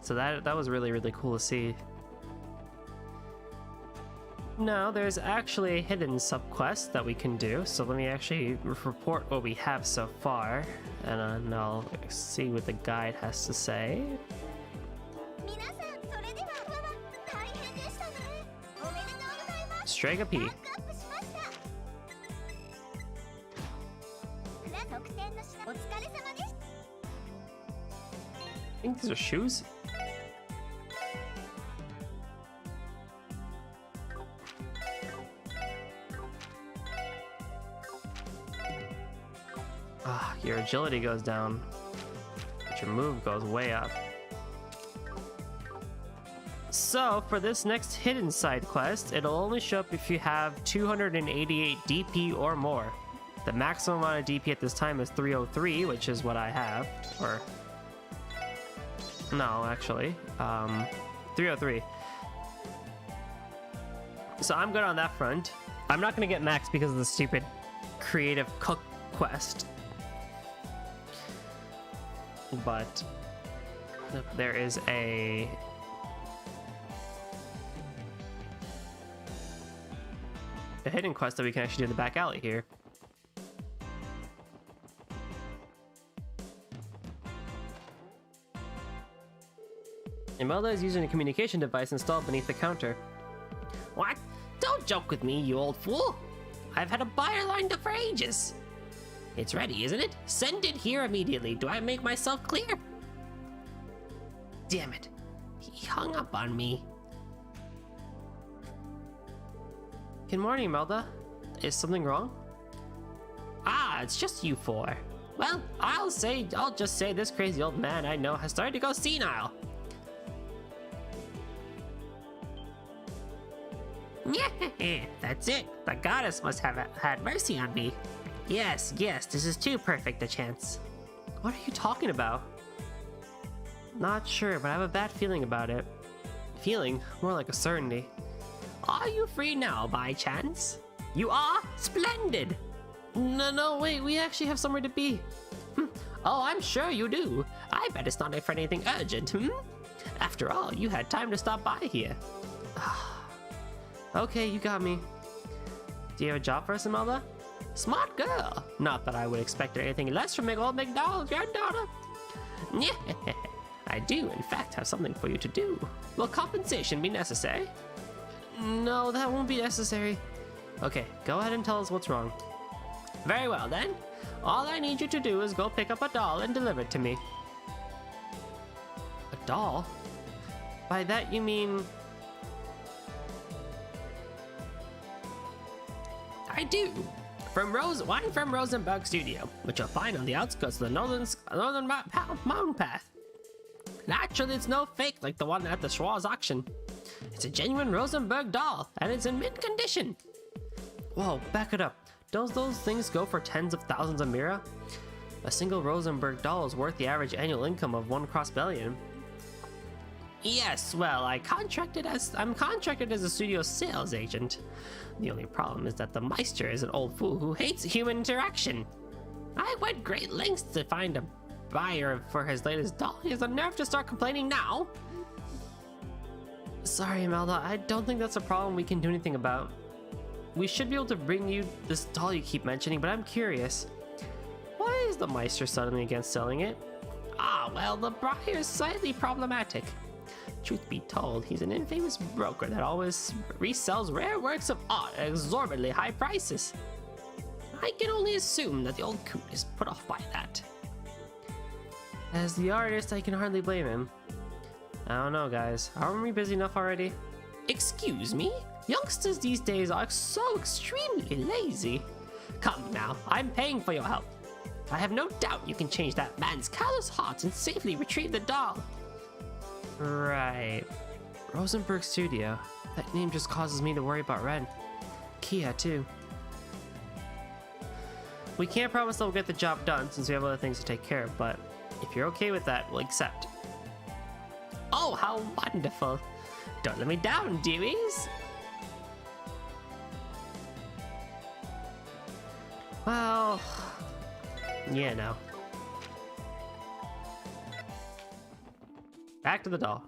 So that was really, really cool to see. Now, there's actually a hidden subquest that we can do, so let me actually report what we have so far, and I'll see what the guide has to say. Strega P. I think these are shoes? Your agility goes down, but your move goes way up. So, for this next hidden side quest, it'll only show up if you have 288 DP or more. The maximum amount of DP at this time is 303, which is what I have. Or... no, actually. 303. So I'm good on that front. I'm not going to get max because of the stupid creative cook quest. But there is a hidden quest that we can actually do in the back alley here. Imelda is using a communication device installed beneath the counter. What? Don't joke with me, you old fool! I've had a buyer lined up for ages! It's ready, isn't it? Send it here immediately. Do I make myself clear? Damn it. He hung up on me. Good morning, Imelda. Is something wrong? Ah, it's just you four. Well, I'll just say this crazy old man I know has started to go senile. Yeah, that's it. The goddess must have had mercy on me. Yes, this is too perfect a chance. What are you talking about? Not sure, but I have a bad feeling about it. Feeling? More like a certainty. Are you free now, by chance? You are? Splendid! No, wait, we actually have somewhere to be. Oh, I'm sure you do. I bet it's not for anything urgent, After all, you had time to stop by here. Okay, you got me. Do you have a job for us, Imelda? Smart girl. Not that I would expect anything less from old McDonald's granddaughter. Yeah, I do, in fact, have something for you to do. Will compensation be necessary? No, that won't be necessary. Okay, go ahead and tell us what's wrong. Very well, then. All I need you to do is go pick up a doll and deliver it to me. A doll? By that you mean... I do. One from Rosenberg Studio, which you'll find on the outskirts of the northern mountain path. Naturally, it's no fake like the one at the Schwarz auction. It's a genuine Rosenberg doll, and it's in mint condition. Whoa, back it up. Don't those things go for tens of thousands of mira? A single Rosenberg doll is worth the average annual income of one Crossbellion. Yes, well, I'm contracted as a studio sales agent. The only problem is that the Meister is an old fool who hates human interaction. I went great lengths to find a buyer for his latest doll. He has the nerve to start complaining now. Sorry, Imelda, I don't think that's a problem we can do anything about. We should be able to bring you this doll you keep mentioning, but I'm curious. Why is the Meister suddenly against selling it? Ah, well, the buyer is slightly problematic. Truth be told, he's an infamous broker that always resells rare works of art at exorbitantly high prices. I can only assume that the old coot is put off by that. As the artist, I can hardly blame him. I don't know, guys. Aren't we busy enough already? Excuse me? Youngsters these days are so extremely lazy. Come now, I'm paying for your help. I have no doubt you can change that man's callous heart and safely retrieve the doll. Right. Rosenberg Studio. That name just causes me to worry about Ren. Kia, too. We can't promise that we'll get the job done since we have other things to take care of, but if you're okay with that, we'll accept. Oh, how wonderful. Don't let me down, dearies. Well, yeah, no. Back to the doll.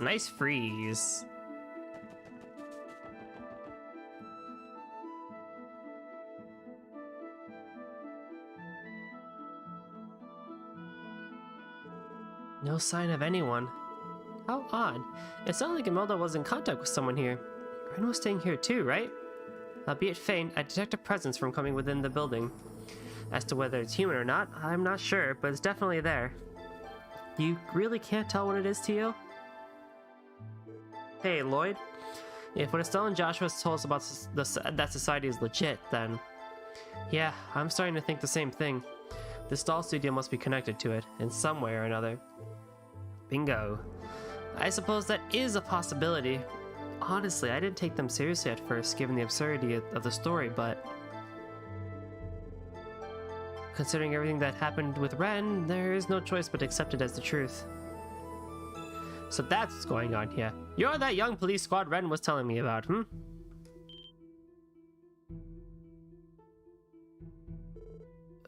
Nice freeze. No sign of anyone. How odd. It sounded like Imelda was in contact with someone here. Ren was staying here too, right? Albeit faint, I detect a presence from coming within the building. As to whether it's human or not, I'm not sure, but it's definitely there. You really can't tell what it is, Tio? Hey, Lloyd. If what Estelle and Joshua told us about that society is legit, then... Yeah, I'm starting to think the same thing. This doll studio must be connected to it, in some way or another. Bingo. I suppose that is a possibility. Honestly, I didn't take them seriously at first, given the absurdity of the story, but... Considering everything that happened with Ren, there is no choice but to accept it as the truth. So that's what's going on here. You're that young police squad Ren was telling me about,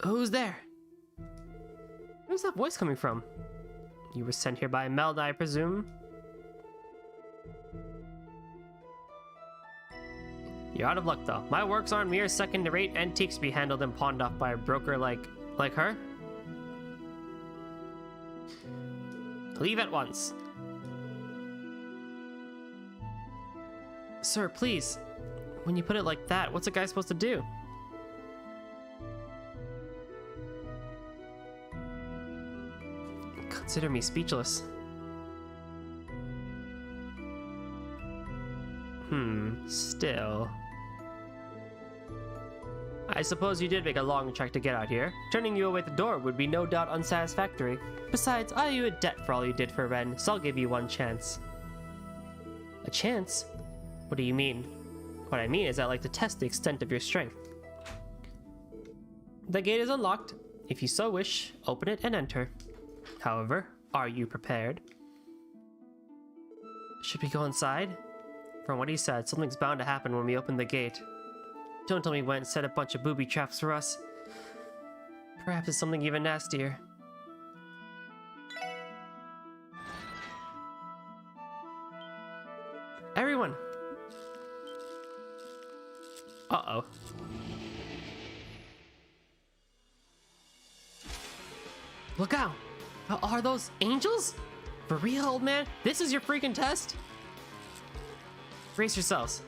Who's there? Where's that voice coming from? You were sent here by Imelda, I presume? You're out of luck, though. My works aren't mere second-rate antiques to be handled and pawned off by a broker like her. Leave at once. Sir, please. When you put it like that, what's a guy supposed to do? consider me speechless. Still. I suppose you did make a long trek to get out here. Turning you away at the door would be no doubt unsatisfactory. Besides, I owe you a debt for all you did for Ren, so I'll give you one chance. A chance? What do you mean? What I mean is I'd like to test the extent of your strength. The gate is unlocked. If you so wish, open it and enter. However, are you prepared? Should we go inside? From what he said, something's bound to happen when we open the gate. Don't tell me he went and set a bunch of booby traps for us. Perhaps it's something even nastier. Everyone! Uh-oh. Look out! Are those angels? For real, old man? This is your freaking test? Brace yourselves.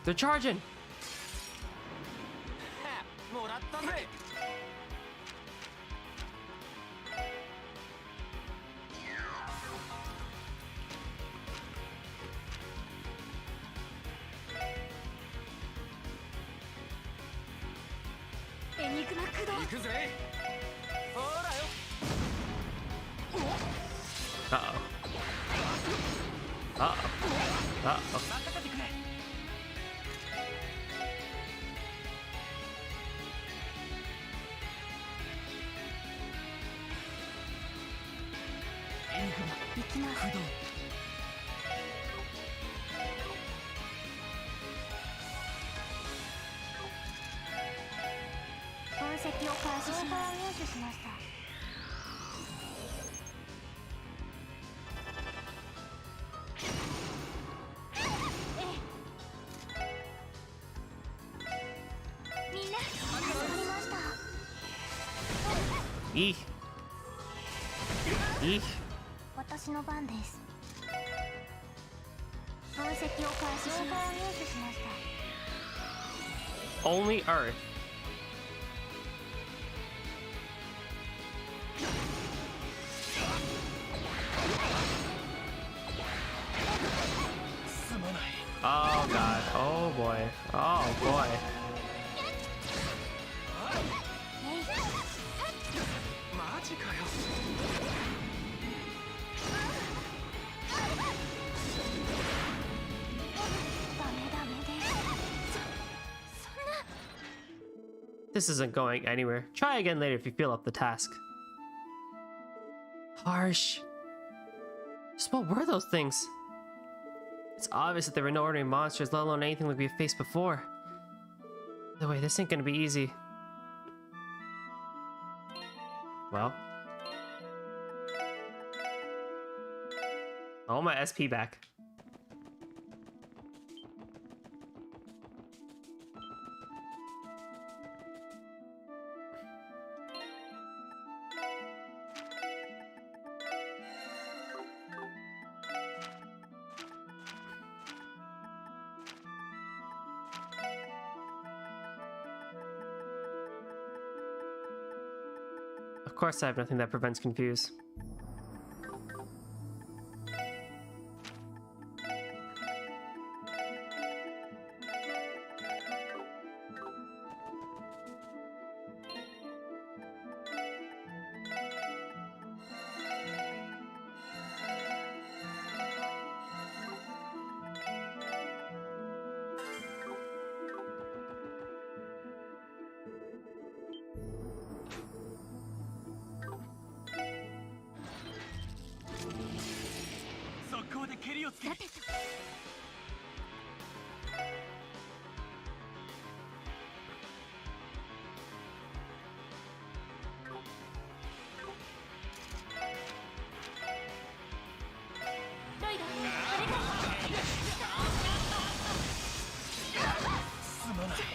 They're charging! もらったぜ。エニグマ駆動。行くぜ。ほらよ。Uh-oh. Uh-oh. Uh-oh. 任せてくれ。行きます。分析を開始します。入手しました。みんな始まりました。Eek. Eek. 私の番です。分析を開始します。入手しました。 Only Earth. Oh god. Oh boy. Oh boy. This isn't going anywhere. Try again later if you feel up the task. Harsh. Just what were those things? It's obvious that there were no ordinary monsters, let alone anything like we've faced before. No way, this ain't gonna be easy. Well. I want my SP back. Of course I have nothing that prevents confuse.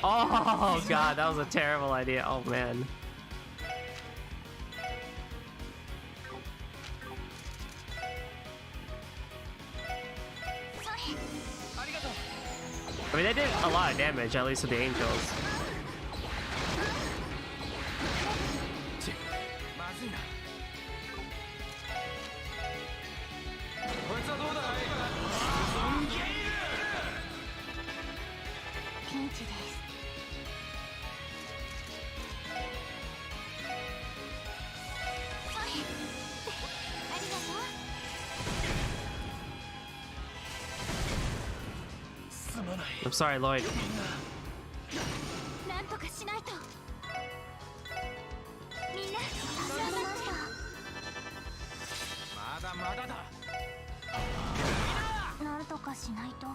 Oh god, that was a terrible idea. Oh man. I mean, they did a lot of damage, at least with the angels. I'm sorry, Lloyd. なんとかしないと。みんな助かりました。まだまだだ。なんとかしないと。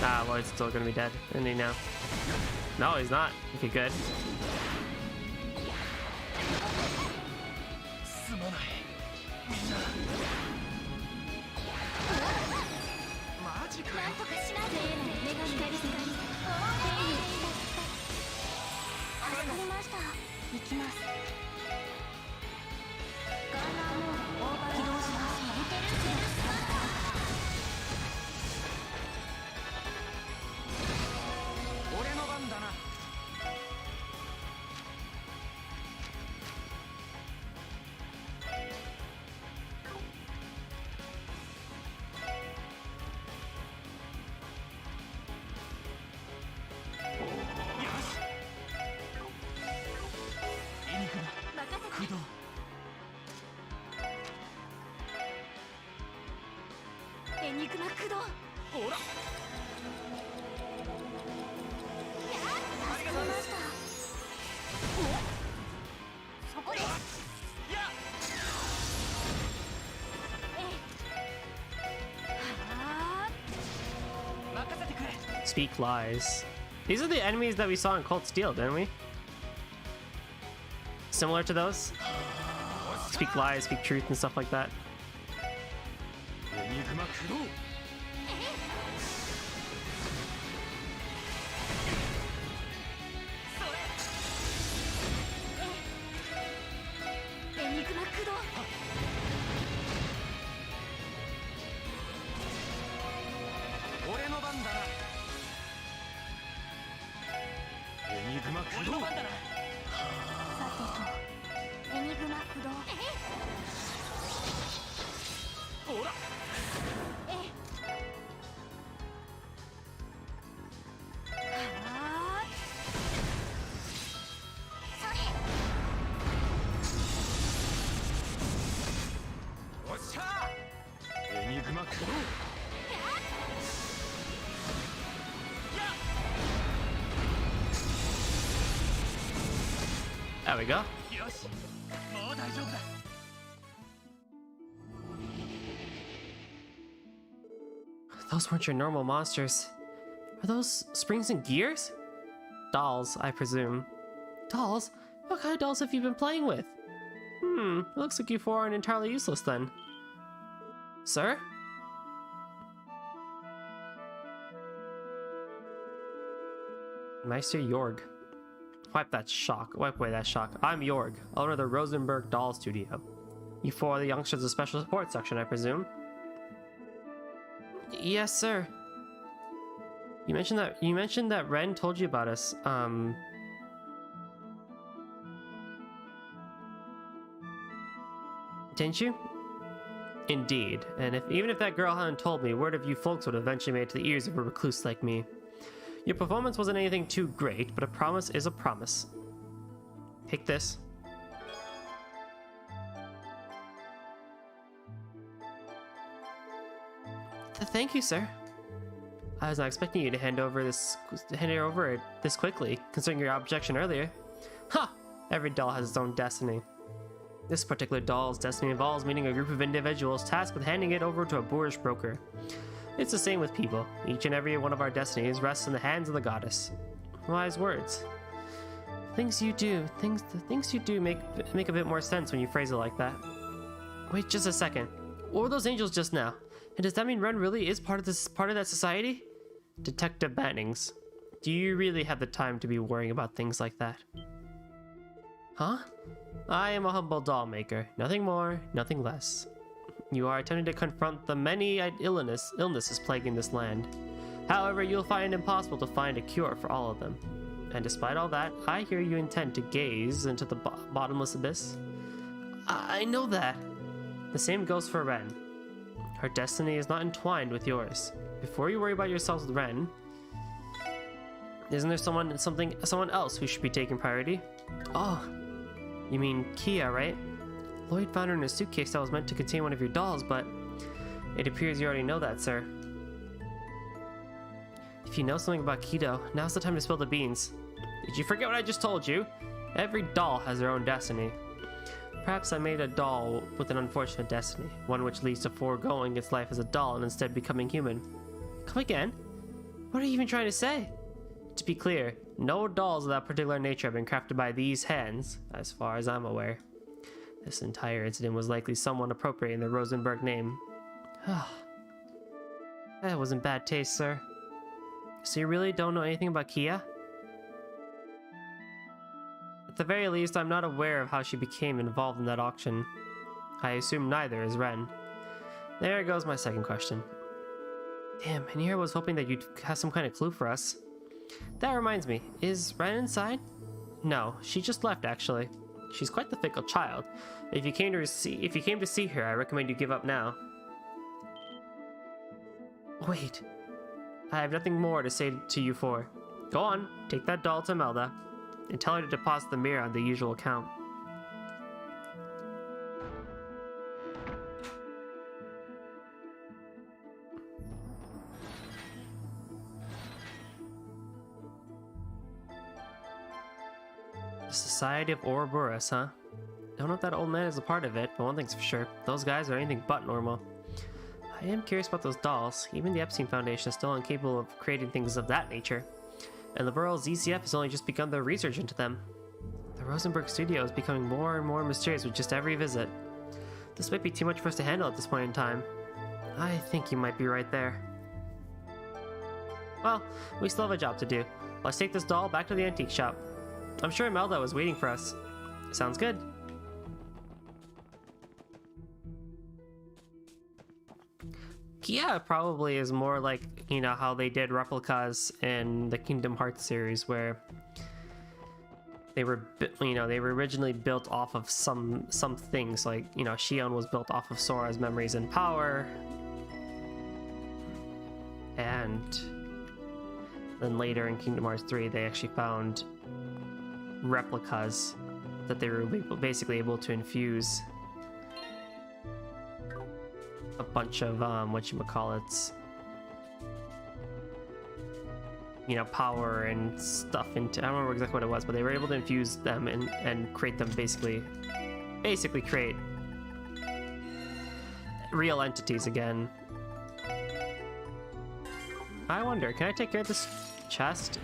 Ah, Lloyd's still gonna be dead, isn't he now? No, he's not. Okay, good. すまないみんなマジかよ。なんとかしないと。目が光り助かりました。行きます。ガンナーモードオーバー起動します。俺の番だな。エニグマ駆動エニグマ駆動。ほら助かりました。そこです。や任せてくれ。 Speak lies. These are the enemies that we saw in Cold Steel, didn't we? Similar to those? Speak lies, speak truth, and stuff like that. エニグマ駆動。エニグマ駆動。俺の番だな。エニグマ駆動。俺の番だな。さてと、エニグマ駆動。ほらおっしゃー。エニグマ駆動。 There we go. よしもう大丈夫だ。 Those weren't your normal monsters. Are those springs and gears? Dolls, I presume. Dolls? What kind of dolls have you been playing with? It looks like you four aren't entirely useless then. Sir? Meister Jorg. Wipe away that shock. I'm Jorg, owner of the Rosenberg Doll Studio. You four are the youngsters of the special support section, I presume? Yes, sir. You mentioned that Ren told you about us. Didn't you? Indeed. And even if that girl hadn't told me, word of you folks would eventually make it to the ears of a recluse like me. Your performance wasn't anything too great, but a promise is a promise. Take this. Thank you, sir. I was not expecting you to hand it over this quickly, considering your objection earlier. Ha! Every doll has its own destiny. This particular doll's destiny involves meeting a group of individuals tasked with handing it over to a boorish broker. It's the same with people. Each and every one of our destinies rests in the hands of the goddess. Wise words. The things you do make a bit more sense when you phrase it like that. Wait just a second. What were those angels just now? And does that mean Ren really is part of that society? Detective Bannings, do you really have the time to be worrying about things like that? Huh? I am a humble doll maker. Nothing more, nothing less. You are attempting to confront the many illnesses plaguing this land. However, you'll find it impossible to find a cure for all of them. And despite all that, I hear you intend to gaze into the bottomless abyss. I know that. The same goes for Ren. Her destiny is not entwined with yours. Before you worry about yourselves with Ren, Isn't there someone else who should be taking priority? Oh, you mean Kia, right? Lloyd found her in a suitcase that was meant to contain one of your dolls, but it appears you already know that, sir. If you know something about Kido, now's the time to spill the beans. Did you forget what I just told you? Every doll has their own destiny. Perhaps I made a doll with an unfortunate destiny, one which leads to foregoing its life as a doll and instead becoming human. Come again? What are you even trying to say? To be clear, no dolls of that particular nature have been crafted by these hands, as far as I'm aware. This entire incident was likely someone appropriating the Rosenberg name. That was in bad taste, sir. So you really don't know anything about Kia? At the very least, I'm not aware of how she became involved in that auction. I assume neither is Ren. There goes my second question. Damn, and here I was hoping that you'd have some kind of clue for us. That reminds me, is Ren inside? No, she just left actually. She's quite the fickle child. If you came to see her, I recommend you give up now. Wait. I have nothing more to say to you for. Go on, take that doll to Melda, and tell her to deposit the mirror on the usual account. The Society of Ouroboros, huh? Don't know if that old man is a part of it, but one thing's for sure, those guys are anything but normal. I am curious about those dolls. Even the Epstein Foundation is still incapable of creating things of that nature. And the Liberal ZCF has only just begun their research into them. The Rosenberg studio is becoming more and more mysterious with just every visit. This might be too much for us to handle at this point in time. I think you might be right there. Well, we still have a job to do. Let's take this doll back to the antique shop. I'm sure Melda was waiting for us. Sounds good. Kia probably is more like, you know, how they did replicas in the Kingdom Hearts series, where they were, you know, they were originally built off of some things, like, you know, Shion was built off of Sora's memories and power, and then later in Kingdom Hearts 3 they actually found replicas that they were basically able to infuse a bunch of whatchamacallits, you know, power and stuff into. I don't remember exactly what it was, but they were able to infuse them and create them, basically create real entities again. I wonder, can I take care of this chest?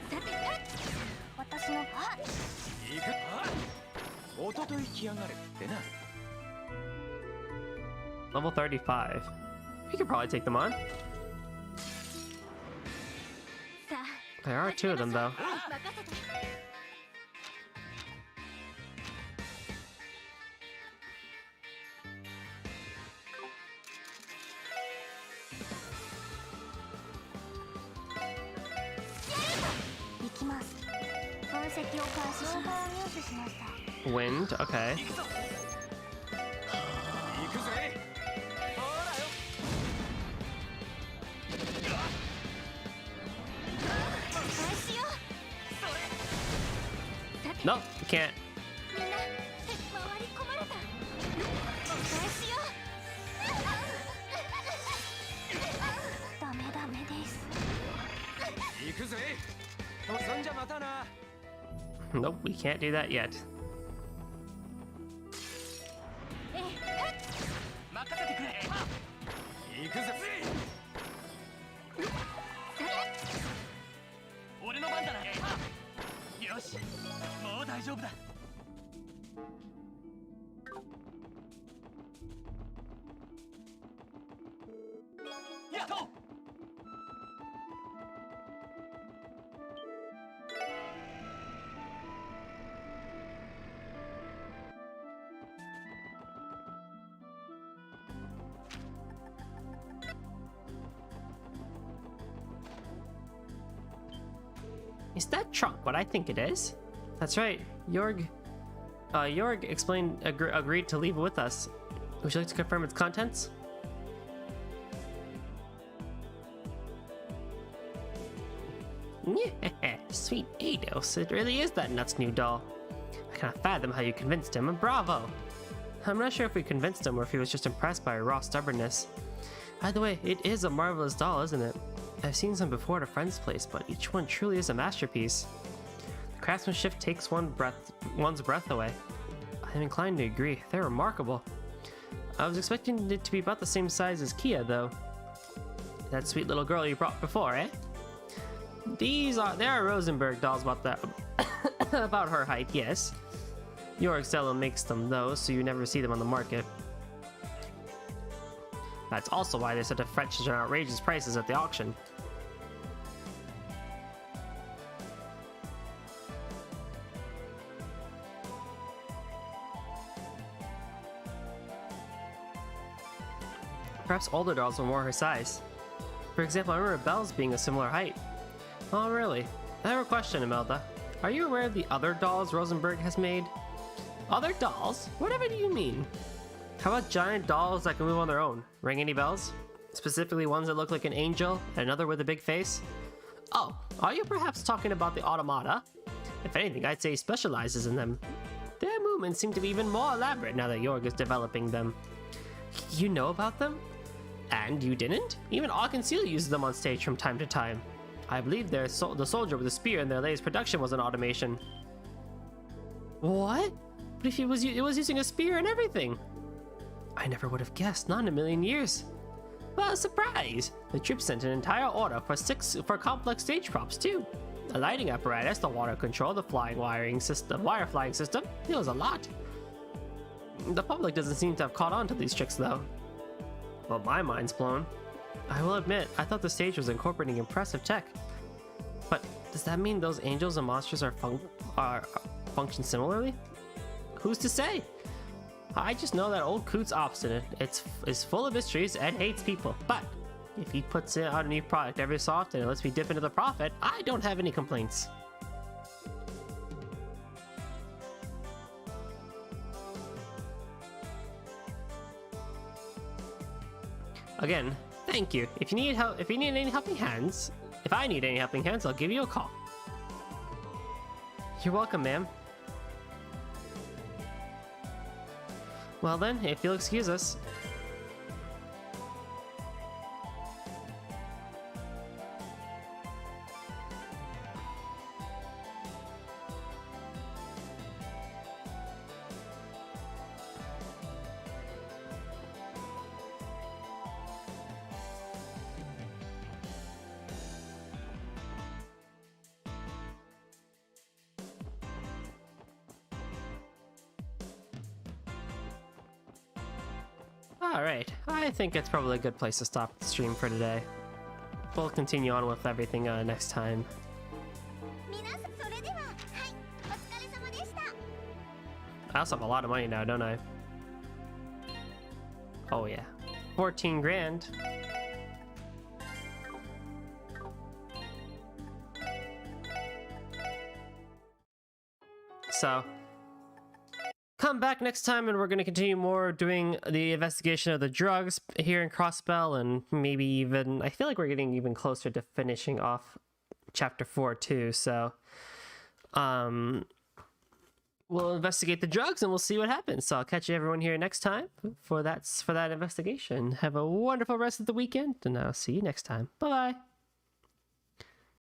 Level 35. We could probably take them on. There are two of them, though. Wind, okay. Nope, you can't. Nope, we can't do that yet. Is that trunk what I think it is? That's right. Jorg agreed to leave it with us. Would you like to confirm its contents? Sweet Eidos, it really is that nuts new doll. I cannot fathom how you convinced him, and bravo! I'm not sure if we convinced him or if he was just impressed by her raw stubbornness. Either way, it is a marvelous doll, isn't it? I've seen some before at a friend's place, but each one truly is a masterpiece. The craftsmanship takes one's breath away. I'm inclined to agree. They're remarkable. I was expecting it to be about the same size as Kia, though. That sweet little girl you brought before, eh? There are Rosenberg dolls about that, about her height, yes. York seldom makes them, though, so you never see them on the market. That's also why they set such fetch and outrageous prices at the auction. Perhaps older dolls were more her size. For example, I remember Belle's being a similar height. Oh, really? I have a question, Imelda. Are you aware of the other dolls Rosenberg has made? Other dolls? Whatever do you mean? How about giant dolls that can move on their own? Ring any bells? Specifically ones that look like an angel and another with a big face? Oh, are you perhaps talking about the automata? If anything, I'd say he specializes in them. Their movements seem to be even more elaborate now that Jorg is developing them. You know about them? And you didn't? Even Auchenseal uses them on stage from time to time. I believe the soldier with the spear in their latest production was an automation. What? But if it was using a spear and everything? I never would have guessed, not in a million years. Well, surprise! The troops sent an entire order for complex stage props too. The lighting apparatus, the water control, the wire flying system. It was a lot. The public doesn't seem to have caught on to these tricks though. Well, my mind's blown. I will admit, I thought the stage was incorporating impressive tech. But does that mean those angels and monsters function similarly? Who's to say? I just know that old Coot's obstinate. It's full of mysteries and hates people. But if he puts out a new product every so often and lets me dip into the profit, I don't have any complaints. Again, thank you. If you need any helping hands, if I need any helping hands, I'll give you a call. You're welcome, ma'am. Well then, if you'll excuse us. Alright, I think it's probably a good place to stop the stream for today. We'll continue on with everything next time. I also have a lot of money now, don't I? Oh yeah. 14 grand. So, come back next time and we're going to continue more doing the investigation of the drugs here in Crossbell, and maybe even, I feel like we're getting even closer to finishing off chapter 4 too, so we'll investigate the drugs and we'll see what happens. So I'll catch everyone here next time for that investigation. Have a wonderful rest of the weekend, and I'll see you next time. Bye-bye.